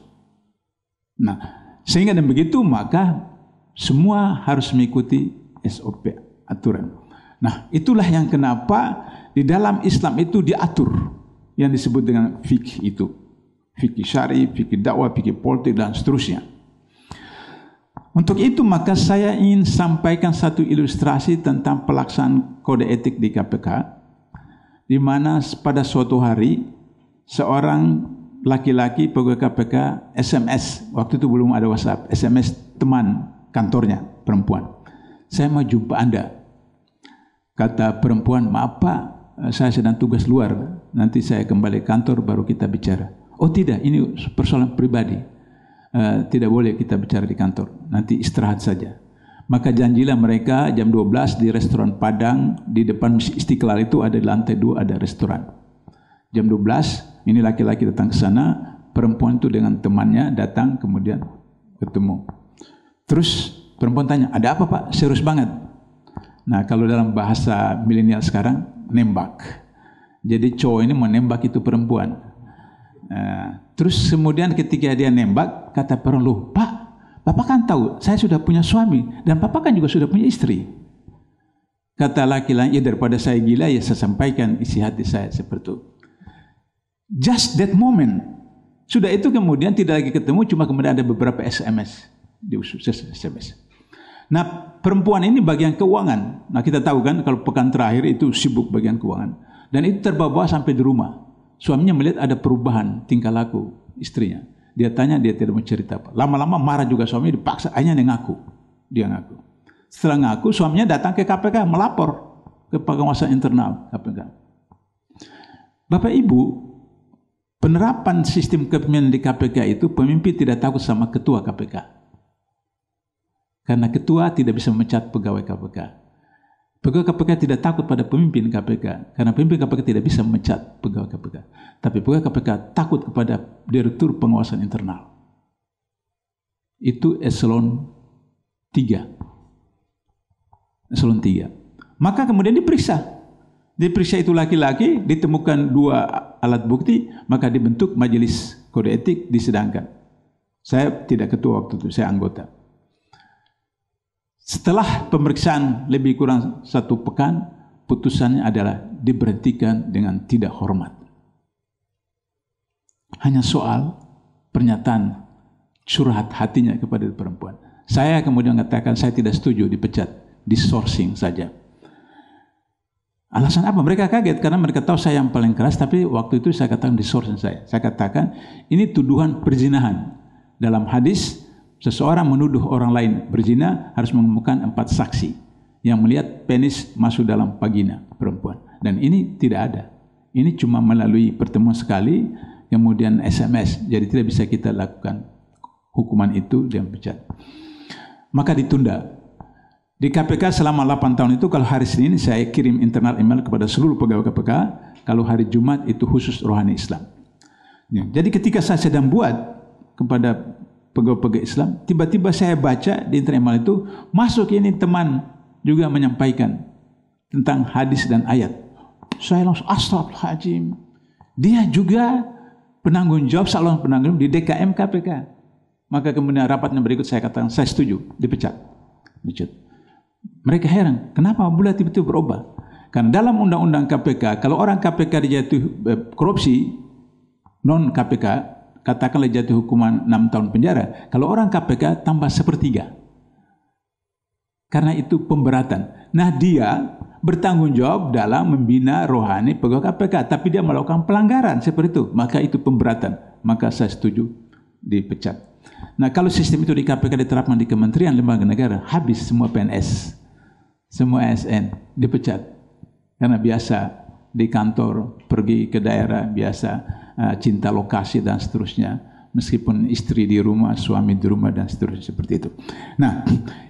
Nah, sehingga dan begitu maka semua harus mengikuti SOP, aturan. Nah, itulah yang kenapa di dalam Islam itu diatur yang disebut dengan fikih itu. Fikih syar'i, fikih dakwah, fikih politik dan seterusnya. Untuk itu maka saya ingin sampaikan satu ilustrasi tentang pelaksanaan kode etik di KPK, di mana pada suatu hari seorang laki-laki pegawai KPK SMS, waktu itu belum ada WhatsApp, SMS teman kantornya perempuan, saya mau jumpa Anda. Kata perempuan, maaf Pak, saya sedang tugas luar, nanti saya kembali kantor baru kita bicara. Oh tidak, ini persoalan pribadi, tidak boleh kita bicara di kantor, nanti istirahat saja. Maka janjilah mereka jam 12 di restoran Padang, di depan Istiqlal itu ada di lantai 2 ada restoran. Jam 12, ini laki-laki datang ke sana, perempuan itu dengan temannya datang kemudian ketemu. Terus perempuan tanya, ada apa Pak? Serius banget. Nah, kalau dalam bahasa milenial sekarang, nembak. Jadi cowok ini menembak itu perempuan. Terus kemudian ketika dia nembak, kata perempuan, loh Pak, Bapak kan tahu, saya sudah punya suami, dan Bapak kan juga sudah punya istri. Kata laki-laki, ya daripada saya gila, ya saya sampaikan isi hati saya seperti itu. Just that moment. Sudah itu kemudian tidak lagi ketemu, cuma kemudian ada beberapa SMS. Di SMS. Nah, perempuan ini bagian keuangan. Nah, kita tahu kan kalau pekan terakhir itu sibuk bagian keuangan. Dan itu terbawa sampai di rumah. Suaminya melihat ada perubahan tingkah laku istrinya. Dia tanya, dia tidak mau cerita apa. Lama-lama marah juga suaminya, dipaksa, akhirnya dia ngaku. Dia ngaku. Setelah ngaku, suaminya datang ke KPK melapor ke pengawasan internal KPK. Bapak Ibu, penerapan sistem kepemimpinan di KPK itu pemimpin tidak takut sama ketua KPK. Karena ketua tidak bisa memecat pegawai KPK. Pegawai KPK tidak takut pada pemimpin KPK. Karena pemimpin KPK tidak bisa memecat pegawai KPK. Tapi pegawai KPK takut kepada direktur pengawasan internal. Itu eselon 3. Eselon 3. Maka kemudian diperiksa. Diperiksa itu laki-laki, ditemukan 2 alat bukti, maka dibentuk majelis kode etik, disidangkan. Saya tidak ketua waktu itu, saya anggota. Setelah pemeriksaan lebih kurang 1 pekan, putusannya adalah diberhentikan dengan tidak hormat. Hanya soal pernyataan curhat hatinya kepada perempuan. Saya kemudian mengatakan saya tidak setuju dipecat, di-sourcing saja. Alasan apa? Mereka kaget karena mereka tahu saya yang paling keras, tapi waktu itu saya katakan di-sourcing saya. Saya katakan ini tuduhan perzinahan. Dalam hadis, seseorang menuduh orang lain berzina harus menemukan 4 saksi yang melihat penis masuk dalam vagina perempuan. Dan ini tidak ada. Ini cuma melalui pertemuan sekali, kemudian SMS. Jadi tidak bisa kita lakukan hukuman itu dan pecat. Maka ditunda. Di KPK selama 8 tahun itu, kalau hari Senin saya kirim internal email kepada seluruh pegawai KPK, kalau hari Jumat itu khusus rohani Islam. Jadi ketika saya sedang buat kepada pegawai-pegawai Islam, tiba-tiba saya baca di internet email itu, masuk ini teman juga menyampaikan tentang hadis dan ayat. Saya langsung astagfirullahaladzim. Dia juga penanggung jawab, salon penanggung di DKM KPK. Maka kemudian rapatnya berikut saya katakan, saya setuju, dipecat. Dipecat. Mereka heran, kenapa Abdullah tiba-tiba berubah? Karena dalam undang-undang KPK, kalau orang KPK dijatuhi korupsi, non KPK, katakanlah jatuh hukuman 6 tahun penjara. Kalau orang KPK tambah 1/3. Karena itu pemberatan. Nah, dia bertanggung jawab dalam membina rohani pegawai KPK, tapi dia melakukan pelanggaran seperti itu, maka itu pemberatan. Maka saya setuju dipecat. Nah, kalau sistem itu di KPK diterapkan di kementerian lembaga negara, habis semua PNS, semua ASN dipecat. Karena biasa di kantor, pergi ke daerah, biasa cinta lokasi dan seterusnya. Meskipun istri di rumah, suami di rumah dan seterusnya seperti itu. Nah,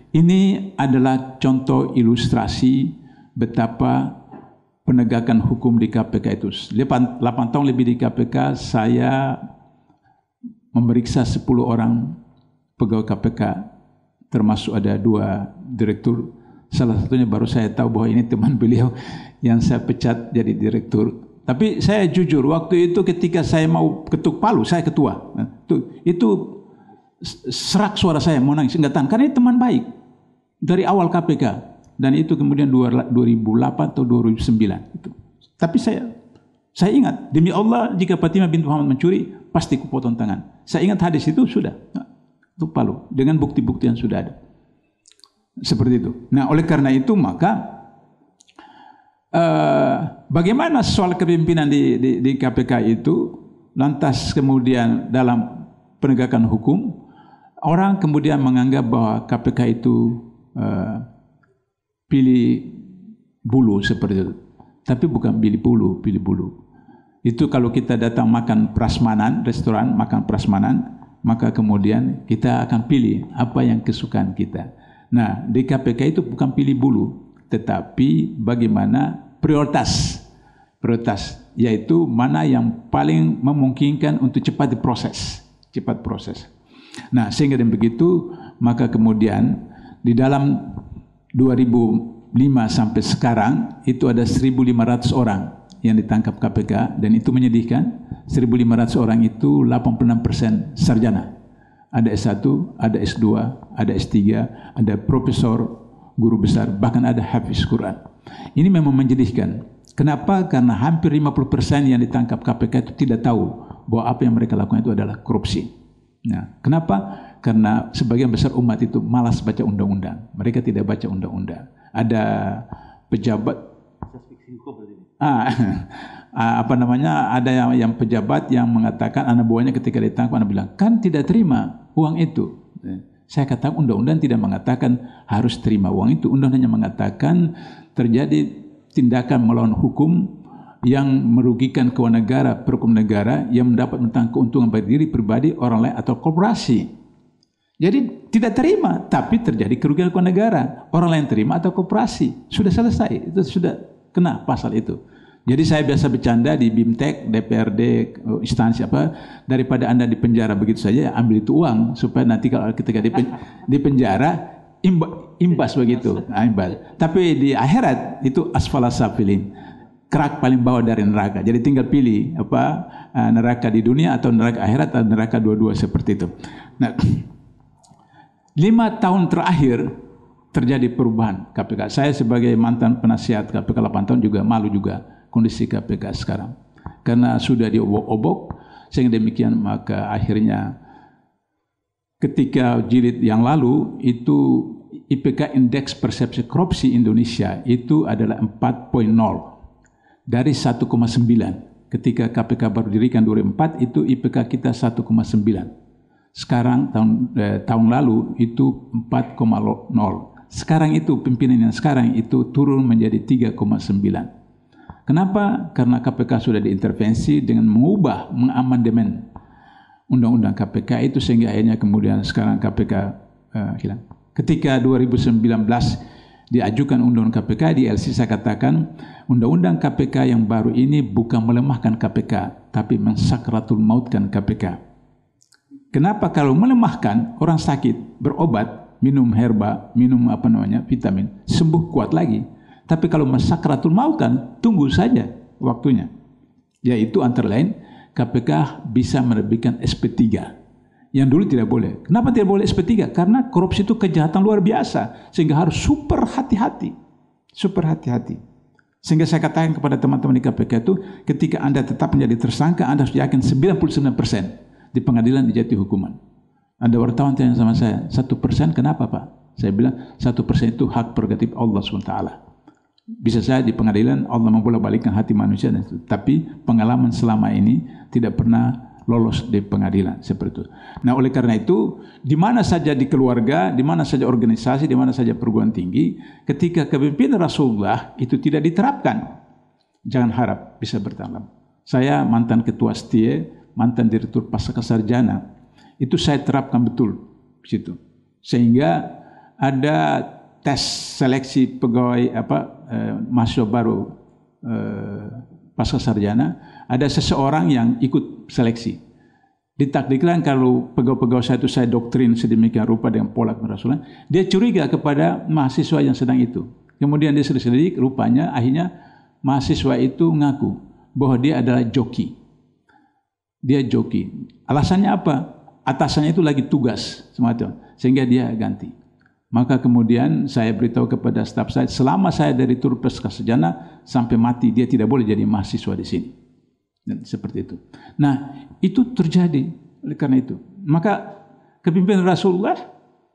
ini adalah contoh ilustrasi betapa penegakan hukum di KPK itu. 8 tahun lebih di KPK, saya memeriksa 10 orang pegawai KPK, termasuk ada 2 direktur. Salah satunya baru saya tahu bahwa ini teman beliau yang saya pecat jadi direktur. Tapi saya jujur, waktu itu ketika saya mau ketuk palu, saya ketua. Itu serak suara saya, mau nangis, enggak tahan. Karena ini teman baik dari awal KPK. Dan itu kemudian 2008 atau 2009. Tapi saya ingat, demi Allah, jika Fatimah binti Muhammad mencuri, pasti kupotong tangan. Saya ingat hadis itu sudah, itu palu, dengan bukti-bukti yang sudah ada. Seperti itu. Nah, oleh karena itu maka bagaimana soal kepemimpinan di KPK itu, lantas kemudian dalam penegakan hukum, orang kemudian menganggap bahwa KPK itu pilih bulu seperti itu. Tapi bukan pilih bulu. Itu kalau kita datang makan prasmanan, restoran makan prasmanan, maka kemudian kita akan pilih apa yang kesukaan kita. Nah, di KPK itu bukan pilih bulu, tetapi bagaimana prioritas, yaitu mana yang paling memungkinkan untuk cepat diproses, cepat proses. Nah, sehingga dengan begitu, maka kemudian di dalam 2005 sampai sekarang itu ada 1.500 orang yang ditangkap KPK, dan itu menyedihkan. 1.500 orang itu 86% sarjana. Ada S1, ada S2, ada S3, ada profesor, guru besar, bahkan ada hafiz Quran. Ini memang menyedihkan. Kenapa? Karena hampir 50% yang ditangkap KPK itu tidak tahu bahwa apa yang mereka lakukan itu adalah korupsi. Nah, kenapa? Karena sebagian besar umat itu malas baca undang-undang. Mereka tidak baca undang-undang. Ada pejabat, ada yang pejabat yang mengatakan anak buahnya ketika ditangkap, anak bilang, kan tidak terima uang itu. Saya katakan undang-undang tidak mengatakan harus terima uang itu. Undang-undangnya mengatakan terjadi tindakan melawan hukum yang merugikan keuangan negara, perhukum negara yang mendapat tentang keuntungan bagi diri pribadi, orang lain atau korporasi. Jadi tidak terima, tapi terjadi kerugian keuangan negara, orang lain terima atau korporasi. Sudah selesai, itu sudah kena pasal itu. Jadi saya biasa bercanda di BIMTEK, DPRD, instansi apa, daripada Anda di penjara begitu saja, ambil itu uang supaya nanti kalau ketika di penjara imbas begitu, imbas. Tapi di akhirat itu asfalas safilin, kerak paling bawah dari neraka. Jadi tinggal pilih apa, neraka di dunia atau neraka akhirat atau neraka dua-dua seperti itu. Nah, 5 tahun terakhir terjadi perubahan KPK. Saya sebagai mantan penasihat KPK 8 tahun juga malu juga kondisi KPK sekarang. Karena sudah diobok-obok, sehingga demikian maka akhirnya ketika jilid yang lalu itu IPK Indeks Persepsi Korupsi Indonesia itu adalah 4.0 dari 1,9. Ketika KPK baru didirikan 2004 itu IPK kita 1,9. Sekarang tahun lalu itu 4,0. Sekarang itu pimpinan yang sekarang itu turun menjadi 3,9. Kenapa? Karena KPK sudah diintervensi dengan mengamandemen undang-undang KPK itu sehingga akhirnya kemudian sekarang KPK hilang. Ketika 2019 diajukan undang-undang KPK di LC, saya katakan undang-undang KPK yang baru ini bukan melemahkan KPK, tapi mensakratul mautkan KPK. Kenapa? Kalau melemahkan, orang sakit berobat, minum herba, minum vitamin, sembuh kuat lagi. Tapi kalau mensakratul mautkan, tunggu saja waktunya. Yaitu antara lain KPK bisa menerbitkan SP3 Yang dulu tidak boleh. Kenapa tidak boleh SP3? Karena korupsi itu kejahatan luar biasa, sehingga harus super hati-hati. Super hati-hati. Sehingga saya katakan kepada teman-teman di KPK itu, ketika Anda tetap menjadi tersangka, Anda harus yakin 99% di pengadilan dijatuhi hukuman. Ada wartawan tanya sama saya, 1% kenapa Pak? Saya bilang 1% itu hak prerogatif Allah SWT. Bisa saja di pengadilan Allah membolak-balikkan hati manusia, tapi pengalaman selama ini tidak pernah lolos di pengadilan seperti itu. Nah, oleh karena itu, di mana saja di keluarga, di mana saja organisasi, di mana saja perguruan tinggi, ketika kepemimpinan Rasulullah itu tidak diterapkan, jangan harap bisa bertahan. Saya mantan ketua STIE, mantan direktur pasca sarjana, itu saya terapkan betul di situ. Sehingga ada tes seleksi pegawai mahasiswa baru pasca sarjana, ada seseorang yang ikut seleksi. Ditakdirkan kalau pegawai-pegawai saya itu saya doktrin sedemikian rupa dengan pola Rasulullah, dia curiga kepada mahasiswa yang sedang itu. Kemudian dia selidiki, rupanya akhirnya mahasiswa itu ngaku bahwa dia adalah joki. Dia joki. Alasannya apa? Atasannya itu lagi tugas semacam, sehingga dia ganti. Maka kemudian saya beritahu kepada staf saya, selama saya dari tur pasca sarjana sampai mati, dia tidak boleh jadi mahasiswa di sini. Dan seperti itu. Nah, itu terjadi oleh karena itu. Maka kepemimpinan Rasulullah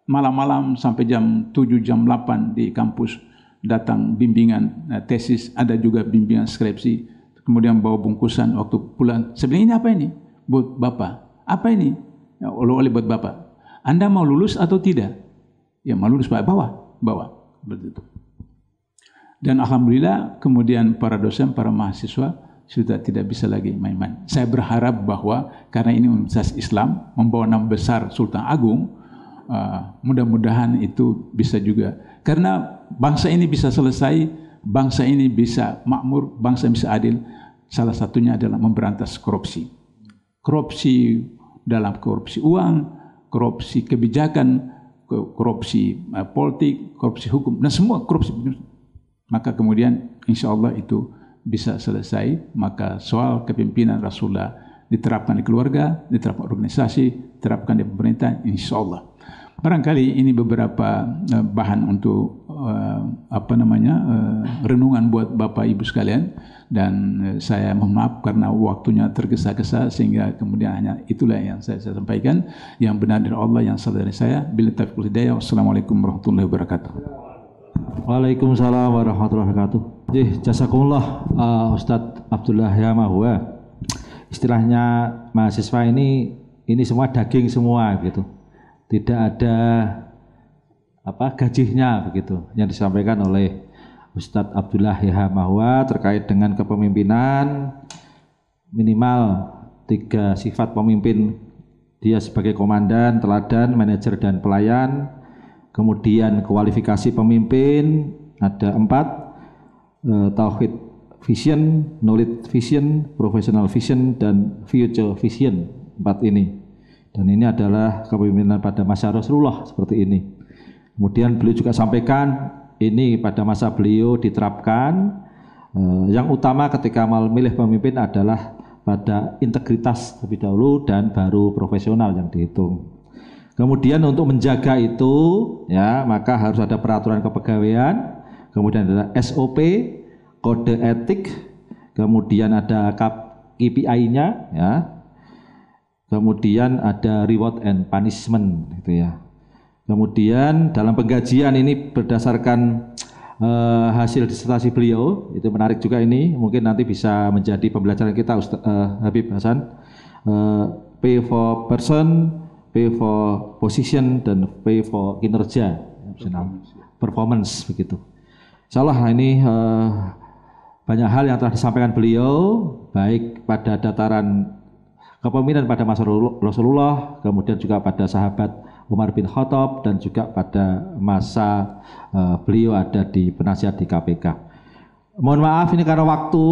malam-malam sampai jam 7, jam 8 di kampus datang bimbingan tesis, ada juga bimbingan skripsi. Kemudian bawa bungkusan waktu pulang. Saya bilang, ini apa ini? Buat Bapak. Apa ini? Ya, oleh-oleh buat Bapak. Anda mau lulus atau tidak? Ya, mau lulus Pak. Bawa. Begitu. Dan alhamdulillah kemudian para dosen, para mahasiswa sudah tidak bisa lagi main-main. Saya berharap bahwa karena ini Universitas Islam membawa nama besar Sultan Agung, mudah-mudahan itu bisa juga. Karena bangsa ini bisa selesai, bangsa ini bisa makmur, bangsa bisa adil. Salah satunya adalah memberantas korupsi. Korupsi dalam korupsi uang, korupsi kebijakan, korupsi politik, korupsi hukum, dan semua korupsi. Maka kemudian insya Allah itu bisa selesai. Maka soal kepemimpinan Rasulullah diterapkan di keluarga, diterapkan organisasi, diterapkan di pemerintah, insya Allah. Barangkali ini beberapa bahan untuk renungan buat Bapak Ibu sekalian, dan saya mohon maaf karena waktunya tergesa-gesa sehingga kemudian hanya itulah yang saya sampaikan. Yang benar dari Allah, yang salah dari saya. Bila taufiq hidayah. Wassalamualaikum warahmatullahi wabarakatuh. Waalaikumsalam warahmatullahi wabarakatuh. Jazakumullah Ustadz Abdullah Yamahua. Istilahnya mahasiswa ini semua daging semua gitu. Tidak ada gajinya begitu yang disampaikan oleh Ustadz Abdullah Yamahua terkait dengan kepemimpinan. Minimal 3 sifat pemimpin, dia sebagai komandan, teladan, manajer dan pelayan. Kemudian kualifikasi pemimpin ada 4, tauhid vision, knowledge vision, professional vision, dan future vision. 4 ini. Dan ini adalah kepemimpinan pada masa Rasulullah seperti ini. Kemudian beliau juga sampaikan ini pada masa beliau diterapkan. Yang utama ketika memilih pemimpin adalah pada integritas terlebih dahulu dan baru profesional yang dihitung. Kemudian untuk menjaga itu, ya, maka harus ada peraturan kepegawaian, kemudian ada SOP, kode etik, kemudian ada KPI-nya, ya, kemudian ada reward and punishment, gitu ya. Kemudian dalam penggajian ini berdasarkan hasil disertasi beliau, itu menarik juga ini, mungkin nanti bisa menjadi pembelajaran kita, Ustaz Habib Hasan. Pay for person, pay for position, dan pay for kinerja, performance begitu. Insyaallah ini banyak hal yang telah disampaikan beliau, baik pada dataran kepemimpinan pada masa Rasulullah, kemudian juga pada sahabat Umar bin Khattab, dan juga pada masa beliau ada di penasihat di KPK. Mohon maaf ini karena waktu,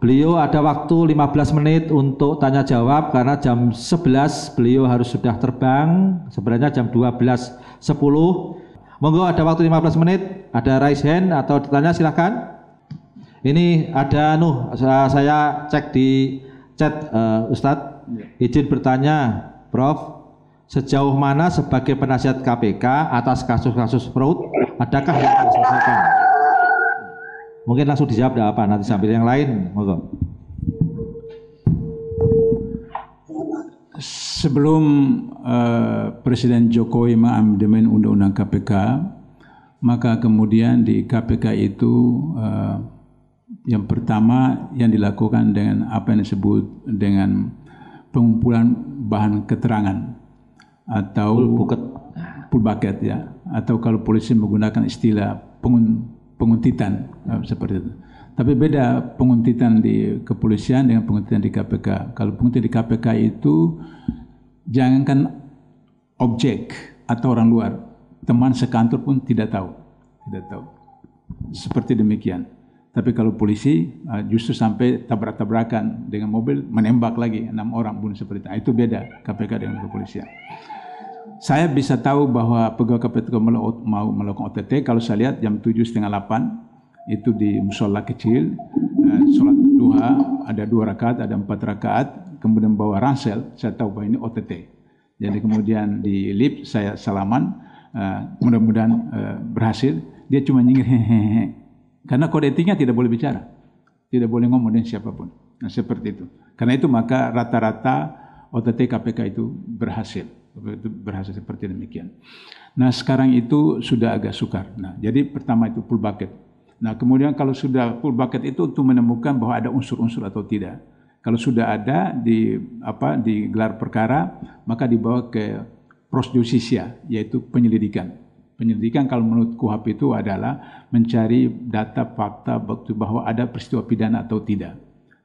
beliau ada waktu 15 menit untuk tanya jawab karena jam 11 beliau harus sudah terbang, sebenarnya jam 12.10. Monggo ada waktu 15 menit, ada raise hand atau ditanya silahkan. Ini ada saya cek di chat Ustadz, izin bertanya Prof. sejauh mana sebagai penasihat KPK atas kasus-kasus fraud, adakah yang harus diselesaikan? Mungkin langsung dijawab, ada apa? Nanti sambil yang lain, monggo. Sebelum Presiden Jokowi mengamandemen Undang-Undang KPK, maka kemudian di KPK itu yang pertama yang dilakukan dengan apa yang disebut dengan pengumpulan bahan keterangan atau full bucket ya, atau kalau polisi menggunakan istilah penguntitan seperti itu. Tapi beda penguntitan di kepolisian dengan penguntitan di KPK. Kalau penguntitan di KPK itu jangankan objek atau orang luar, teman sekantor pun tidak tahu. Seperti demikian. Tapi kalau polisi justru sampai tabrak-tabrakan dengan mobil, menembak lagi 6 orang bunuh seperti itu. Itu beda KPK dengan kepolisian. Saya bisa tahu bahwa pegawai KPK mau melakukan OTT kalau saya lihat jam 7:30-8 itu di musola kecil, sholat duha, ada 2 rakaat, ada 4 rakaat, kemudian bawa ransel, saya tahu bahwa ini OTT. Jadi kemudian di lift saya salaman, mudah-mudahan berhasil. Dia cuma nyengir hehehe, karena kode etiknya tidak boleh bicara, tidak boleh ngomong dengan siapapun. Nah seperti itu. Karena itu maka rata-rata OTT KPK itu berhasil seperti demikian. Nah sekarang itu sudah agak sukar. Nah jadi pertama itu full bucket. Nah kemudian kalau sudah full bucket itu untuk menemukan bahwa ada unsur-unsur atau tidak. Kalau sudah ada di gelar perkara, maka dibawa ke pros justisia, yaitu penyelidikan. Penyelidikan kalau menurut KUHP itu adalah mencari data fakta bahwa ada peristiwa pidana atau tidak.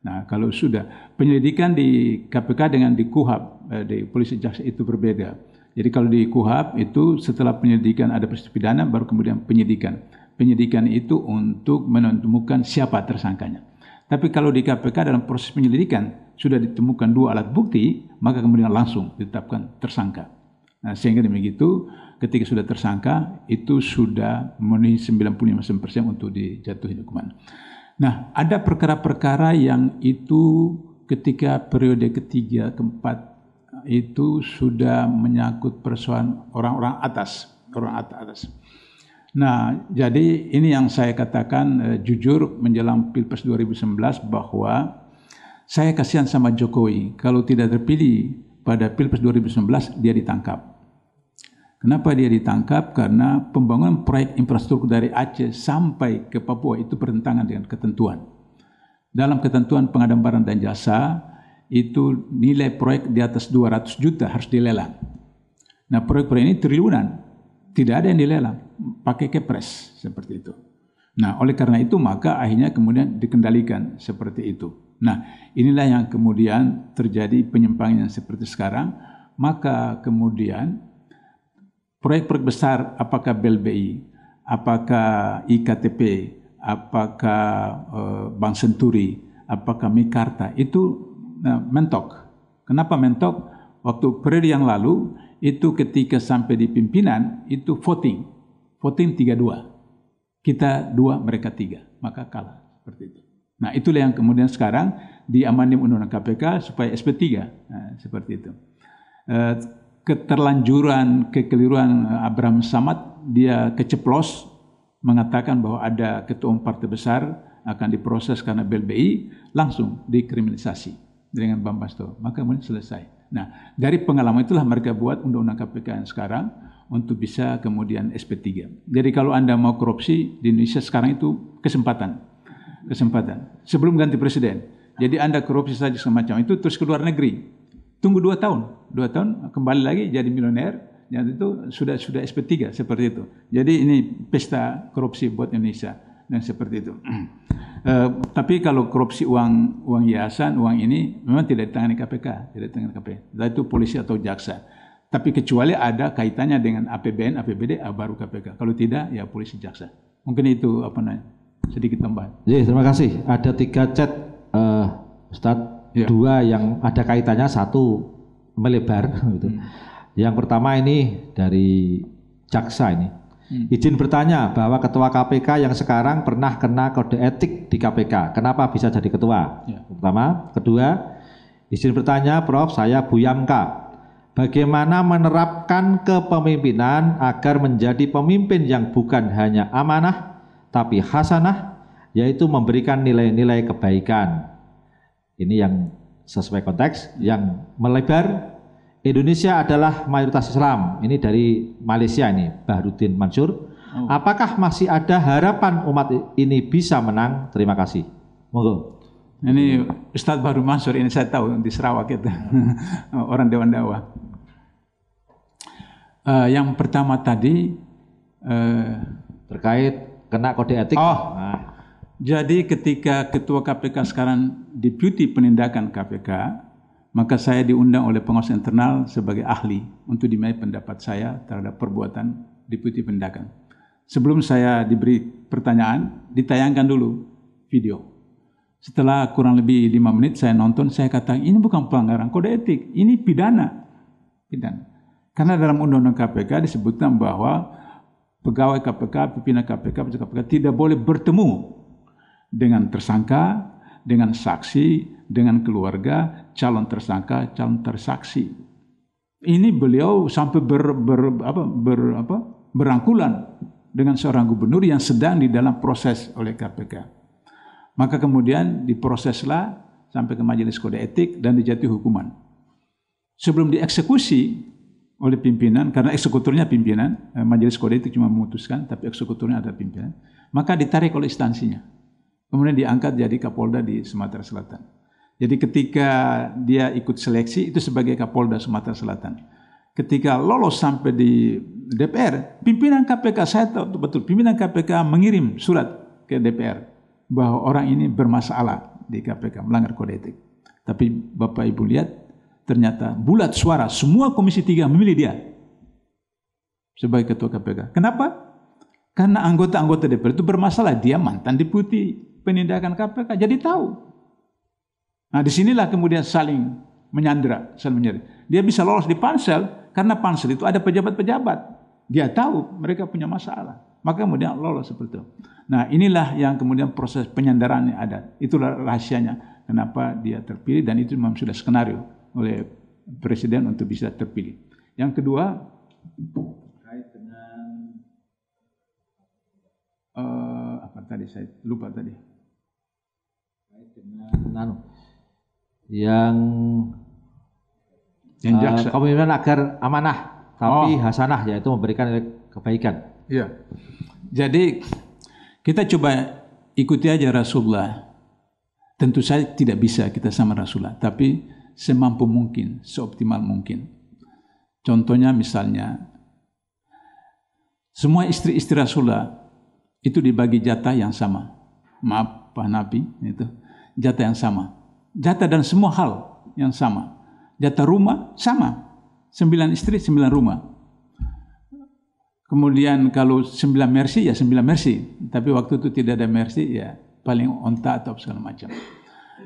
Nah kalau sudah penyelidikan di KPK dengan di KUHP, di polisi jaksa itu berbeda. Jadi kalau di KUHP itu setelah penyelidikan ada peristiwa pidana, baru kemudian penyidikan. Penyidikan itu untuk menemukan siapa tersangkanya. Tapi kalau di KPK dalam proses penyelidikan sudah ditemukan 2 alat bukti, maka kemudian langsung ditetapkan tersangka. Nah, sehingga demikitu ketika sudah tersangka itu sudah memenuhi 95% untuk dijatuhi hukuman. Nah, ada perkara-perkara yang itu ketika periode ketiga, keempat itu sudah menyangkut persoalan orang-orang atas. Nah, jadi ini yang saya katakan jujur menjelang Pilpres 2019 bahwa saya kasihan sama Jokowi. Kalau tidak terpilih pada Pilpres 2019 dia ditangkap. Kenapa dia ditangkap? Karena pembangunan proyek infrastruktur dari Aceh sampai ke Papua itu bertentangan dengan ketentuan. Dalam ketentuan pengadaan barang dan jasa itu nilai proyek di atas 200 juta harus dilelang. Nah, proyek-proyek ini triliunan. Tidak ada yang dilelang, pakai kepres seperti itu. Nah, oleh karena itu maka akhirnya kemudian dikendalikan seperti itu. Nah, inilah yang kemudian terjadi penyimpangan yang seperti sekarang. Maka kemudian proyek-proyek besar, apakah BLBI, apakah IKTP, apakah Bank Senturi, apakah Mekarta, itu mentok. Kenapa mentok? Waktu periode yang lalu, itu ketika sampai di pimpinan, itu voting 3-2. Kita 2, mereka 3, maka kalah. Seperti itu. Nah itulah yang kemudian sekarang diamandemen Undang-Undang KPK supaya SP3. Nah, seperti itu. Keterlanjuran, kekeliruan Abraham Samad, dia keceplos mengatakan bahwa ada ketua umum partai besar akan diproses karena BLBI, langsung dikriminalisasi dengan Bambang Sutopo. Maka kemudian selesai. Nah, dari pengalaman itulah mereka buat Undang-Undang KPK yang sekarang untuk bisa kemudian SP3. Jadi kalau Anda mau korupsi di Indonesia sekarang itu kesempatan. Sebelum ganti presiden. Jadi Anda korupsi saja semacam itu terus ke luar negeri. Tunggu 2 tahun. 2 tahun kembali lagi jadi milioner. Yang itu sudah SP3 seperti itu. Jadi ini pesta korupsi buat Indonesia dan seperti itu. Tapi kalau korupsi uang yayasan, uang ini memang tidak ditangani KPK, itu polisi atau jaksa. Tapi kecuali ada kaitannya dengan APBN, APBD, baru KPK. Kalau tidak, ya polisi, jaksa. Mungkin itu sedikit tambahan. Jadi terima kasih. Ada 3 chat, Ustadz. Ya. 2 yang ada kaitannya, 1 melebar. Gitu. Yang pertama ini dari jaksa ini. Izin bertanya bahwa ketua KPK yang sekarang pernah kena kode etik di KPK. Kenapa bisa jadi ketua? Ya. Pertama. Kedua, izin bertanya Prof, saya Bu Yamka. bagaimana menerapkan kepemimpinan agar menjadi pemimpin yang bukan hanya amanah tapi hasanah, yaitu memberikan nilai-nilai kebaikan. Ini yang sesuai konteks. Yang melebar, Indonesia adalah mayoritas Islam. Ini dari Malaysia ini, Bahrudin Mansur. Apakah masih ada harapan umat ini bisa menang? Terima kasih. Monggo. Ini Ustadz Bahrudin Mansur, ini saya tahu di Sarawak itu. Orang Dewan Dakwah. Yang pertama tadi terkait kena kode etik. Jadi ketika Ketua KPK sekarang Deputi Penindakan KPK, maka saya diundang oleh pengawas internal sebagai ahli untuk dimintai pendapat saya terhadap perbuatan Deputi Penindakan. Sebelum saya diberi pertanyaan, ditayangkan dulu video. Setelah kurang lebih 5 menit saya nonton, saya katakan ini bukan pelanggaran kode etik, ini pidana. Karena dalam Undang-Undang KPK disebutkan bahwa pegawai KPK, pimpinan KPK, pejabat KPK tidak boleh bertemu dengan tersangka, dengan saksi, dengan keluarga, calon tersangka, calon tersaksi. Ini beliau sampai berangkulan dengan seorang gubernur yang sedang di dalam proses oleh KPK. Maka kemudian diproseslah sampai ke majelis kode etik dan dijatuhi hukuman. Sebelum dieksekusi oleh pimpinan, karena eksekutornya pimpinan, majelis kode etik cuma memutuskan, tapi eksekutornya ada pimpinan, maka ditarik oleh instansinya. Kemudian diangkat jadi Kapolda di Sumatera Selatan. Jadi ketika dia ikut seleksi itu sebagai Kapolda Sumatera Selatan. Ketika lolos sampai di DPR, pimpinan KPK, saya tahu betul, pimpinan KPK mengirim surat ke DPR bahwa orang ini bermasalah di KPK, melanggar kode etik. Tapi Bapak Ibu lihat, ternyata bulat suara semua Komisi 3 memilih dia sebagai Ketua KPK. Kenapa? Karena anggota-anggota DPR itu bermasalah. Dia mantan Deputi Penindakan KPK, jadi tahu. Nah, disinilah kemudian saling menyandera, saling menyerang. Dia bisa lolos di pansel, karena pansel itu ada pejabat-pejabat. Dia tahu mereka punya masalah, maka kemudian lolos seperti itu. Nah, inilah yang kemudian proses penyandaran yang ada. Itulah rahasianya kenapa dia terpilih, dan itu memang sudah skenario oleh Presiden untuk bisa terpilih. Yang kedua, terkait dengan apa tadi, saya lupa tadi. Terkait dengan yang jaksa. Kepemimpinan agar amanah tapi hasanah, yaitu memberikan kebaikan. Iya. Jadi kita coba ikuti aja Rasulullah. Tentu saja tidak bisa kita sama Rasulullah, tapi semampu mungkin, seoptimal mungkin. Contohnya misalnya, semua istri-istri Rasulullah itu dibagi jatah yang sama. Maaf Pak Nabi, itu jatah yang sama. Jatah dan semua hal yang sama. Jatah rumah sama. 9 istri, 9 rumah. Kemudian kalau 9 mercy, ya 9 mercy. Tapi waktu itu tidak ada mercy, ya paling onta atau segala macam.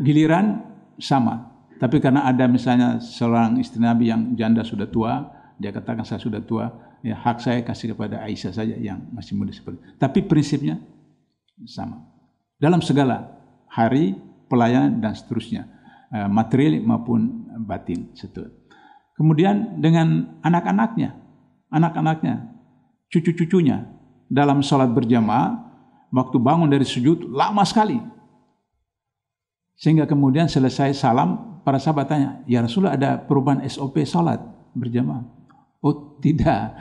Giliran sama. Tapi karena ada misalnya seorang istri Nabi yang janda sudah tua, dia katakan saya sudah tua, ya hak saya kasih kepada Aisyah saja yang masih muda seperti itu. Tapi prinsipnya sama. Dalam segala hari, pelayanan dan seterusnya. Material maupun batin. Kemudian dengan anak-anaknya, cucu-cucunya dalam sholat berjamaah, waktu bangun dari sujud lama sekali. Sehingga kemudian selesai salam, para sahabat tanya, ya Rasulullah ada perubahan SOP sholat berjamaah? Oh tidak.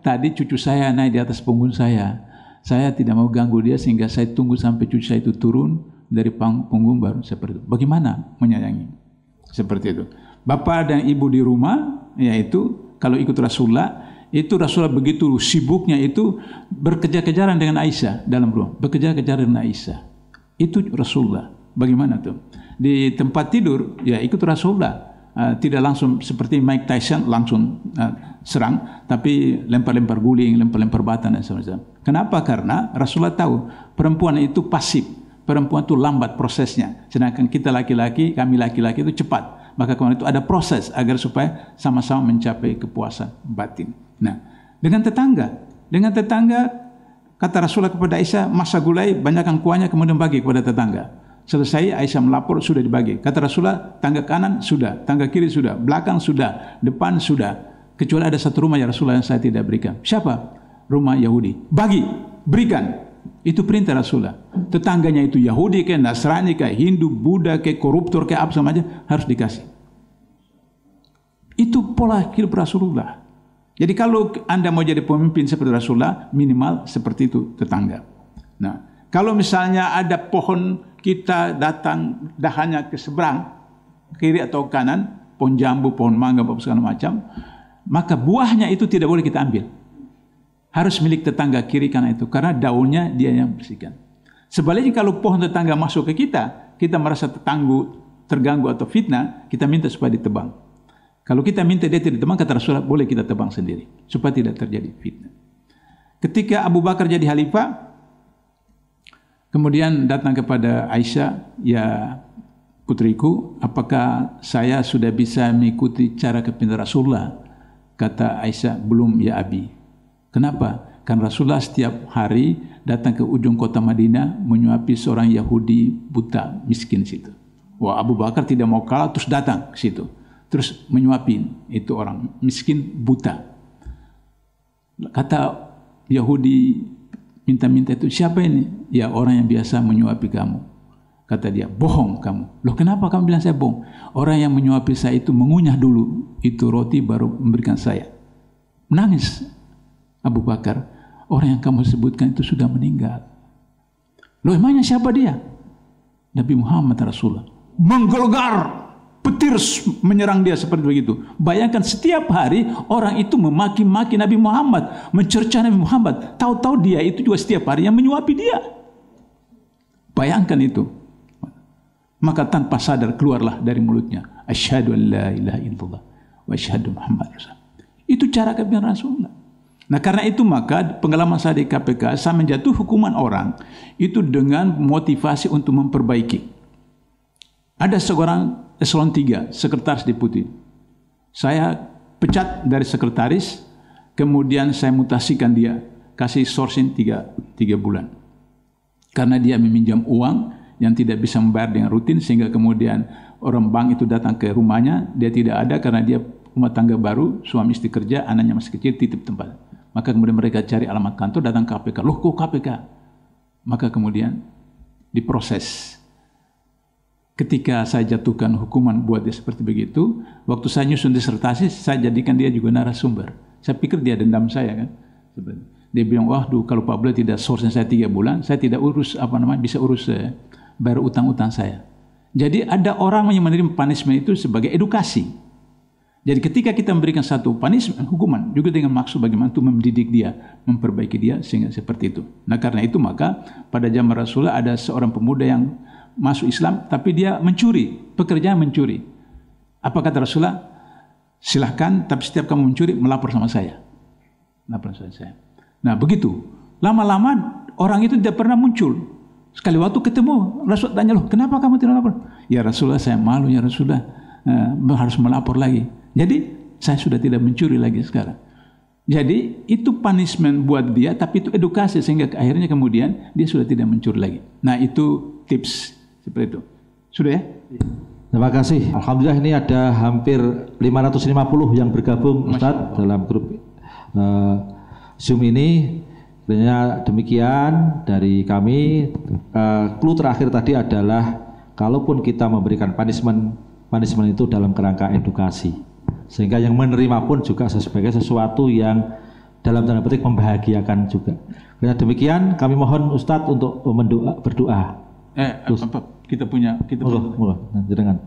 Tadi cucu saya naik di atas punggung saya. Saya tidak mau ganggu dia sehingga saya tunggu sampai cucu saya itu turun dari punggung baru seperti itu. Bagaimana menyayangi? Seperti itu. Bapak dan ibu di rumah, yaitu kalau ikut Rasulullah, itu Rasulullah begitu sibuknya itu berkejar-kejaran dengan Aisyah dalam rumah. Berkejar-kejaran dengan Aisyah. Itu Rasulullah. Bagaimana tuh? Di tempat tidur, ya ikut Rasulullah. Tidak langsung seperti Mike Tyson langsung serang, tapi lempar-lempar guling, lempar-lempar bata dan sebagainya. Kenapa? Karena Rasulullah tahu perempuan itu pasif, perempuan itu lambat prosesnya, sedangkan kita laki-laki, kami laki-laki itu cepat. Maka kemudian itu ada proses agar supaya sama-sama mencapai kepuasan batin. Nah, dengan tetangga kata Rasulullah kepada Aisyah, masak gulai, banyakkan kuahnya kemudian bagi kepada tetangga. Selesai Aisyah melapor, sudah dibagi. Kata Rasulullah, tangga kanan sudah, tangga kiri sudah, belakang sudah, depan sudah. Kecuali ada satu rumah ya Rasulullah yang saya tidak berikan. Siapa? Rumah Yahudi. Bagi, berikan. Itu perintah Rasulullah. Tetangganya itu Yahudi kayak Nasrani kayak Hindu, Buddha kayak koruptor kayak apa sama aja harus dikasih. Itu pola hidup Rasulullah. Jadi kalau Anda mau jadi pemimpin seperti Rasulullah, minimal seperti itu tetangga. Nah, kalau misalnya ada pohon kita datang dahannya ke seberang, kiri atau kanan, pohon jambu, pohon mangga, apa segala macam, maka buahnya itu tidak boleh kita ambil. Harus milik tetangga kiri kanan itu, karena daunnya dia yang bersihkan. Sebaliknya kalau pohon tetangga masuk ke kita merasa terganggu atau fitnah, kita minta supaya ditebang. Kalau kita minta dia tidak ditebang, kata Rasulullah, boleh kita tebang sendiri, supaya tidak terjadi fitnah. Ketika Abu Bakar jadi khalifah, kemudian datang kepada Aisyah, ya putriku, apakah saya sudah bisa mengikuti cara kepemimpinan Rasulullah? Kata Aisyah, belum ya Abi. Kenapa? Karena Rasulullah setiap hari datang ke ujung kota Madinah menyuapi seorang Yahudi buta miskin situ. Wah, Abu Bakar tidak mau kalah terus datang ke situ. Terus menyuapin itu orang miskin buta. Kata Yahudi minta-minta itu, siapa ini? Ya orang yang biasa menyuapi kamu. Kata dia, bohong kamu. Loh kenapa kamu bilang saya bohong? Orang yang menyuapi saya itu mengunyah dulu itu roti baru memberikan saya. Menangis Abu Bakar, orang yang kamu sebutkan itu sudah meninggal. Loh emangnya siapa dia? Nabi Muhammad Rasulullah. Menggelegar, petir menyerang dia seperti begitu. Bayangkan setiap hari orang itu memaki-maki Nabi Muhammad, mencerca Nabi Muhammad. Tahu-tahu dia itu juga setiap hari yang menyuapi dia. Bayangkan itu. Maka tanpa sadar keluarlah dari mulutnya, asyhadu an la ilaha illallah wa asyhadu Muhammad Rasulullah. Itu cara kepemimpinan Rasulullah. Nah karena itu maka pengalaman saya di KPK, saya menjatuh hukuman orang itu dengan motivasi untuk memperbaiki. Ada seorang eselon 3, sekretaris deputi. Saya pecat dari sekretaris, kemudian saya mutasikan dia, kasih sourcing 3 bulan. Karena dia meminjam uang yang tidak bisa membayar dengan rutin, sehingga kemudian orang bank itu datang ke rumahnya, dia tidak ada karena dia rumah tangga baru, suami istri kerja, anaknya masih kecil, titip tempat. Maka kemudian mereka cari alamat kantor, datang ke KPK. Loh kok KPK? Maka kemudian diproses. Ketika saya jatuhkan hukuman buat dia seperti begitu, waktu saya nyusun disertasi, saya jadikan dia juga narasumber. Saya pikir dia dendam saya kan. Dia bilang, waduh kalau Pak Beliau tidak sourcing saya 3 bulan, saya tidak urus bisa urus bayar utang-utang saya. Jadi ada orang yang menerima punishment itu sebagai edukasi. Jadi ketika kita memberikan satu punishment, hukuman, juga dengan maksud bagaimana untuk mendidik dia, memperbaiki dia sehingga seperti itu. Nah karena itu maka pada zaman Rasulullah ada seorang pemuda yang masuk Islam, tapi dia mencuri, pekerjaan mencuri. Apa kata Rasulullah? Silahkan, tapi setiap kamu mencuri, melapor sama saya. Lapor sama saya. Nah begitu, lama-lama orang itu tidak pernah muncul. Sekali waktu ketemu, Rasul tanya, loh kenapa kamu tidak lapor? Ya Rasulullah saya malu ya Rasulullah, harus melapor lagi. Jadi saya sudah tidak mencuri lagi sekarang. Jadi itu punishment buat dia, tapi itu edukasi sehingga akhirnya kemudian dia sudah tidak mencuri lagi. Nah itu tips seperti itu. Sudah ya? Terima kasih. Alhamdulillah ini ada hampir 550 yang bergabung Ustaz dalam grup Zoom ini. Sebenarnya demikian dari kami. Clue terakhir tadi adalah kalaupun kita memberikan punishment itu dalam kerangka edukasi. Sehingga yang menerima pun juga sebagai sesuatu yang dalam tanda petik membahagiakan juga. Karena demikian kami mohon Ustadz untuk berdoa. Kita punya jangan.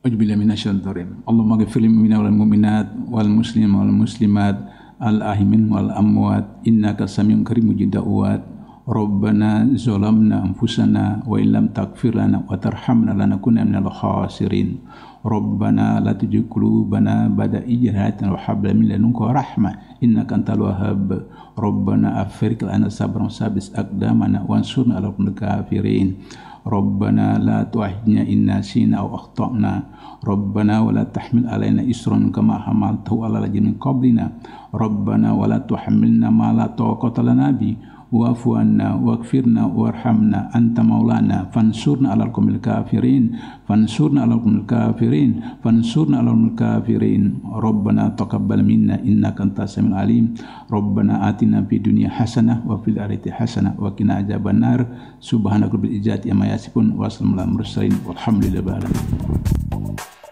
A'udzubillahi minasyaitonir rajim. Allahumma ighfir lil mu'minina wal mu'minat wal muslimin wal muslimat al ahmin wal amwat innaka samiun karim mujibud da'wat. Rabbana zalamna anfusana wa illam taghfir lana wa tarhamna lanakunanna minal khasirin. Rabbana la tuzigh qulubana ba'da idh hadaytana wa hab lana min ladunka rahmah innaka antal wahhab. Rabbana afrigh lana sabran wa sabbit aqdamana wansurna 'alal qawmil kafirin. Rabbana la tu'akhidhna in nasina aw akhtana. Rabbana wa la tahmil 'alaina isran kama hamaltahu 'alal ladzina min qablina. Rabbana wa la tuhammilna ma la taqata lana bihi wa'fu anna waghfirna warhamna anta maulana fansurna 'alal qaumil kafirin fansurna 'alal qaumil kafirin fansurna 'alal qaumil kafirin rabbana taqabbal minna innaka antas samiul alim rabbana atina fid dunya hasanah wa fil akhirati hasanah wa qina adzabannar subhanaka rabbil izzati amma yasifun wa salamun alal mursalin walhamdulillahi rabbil alamin.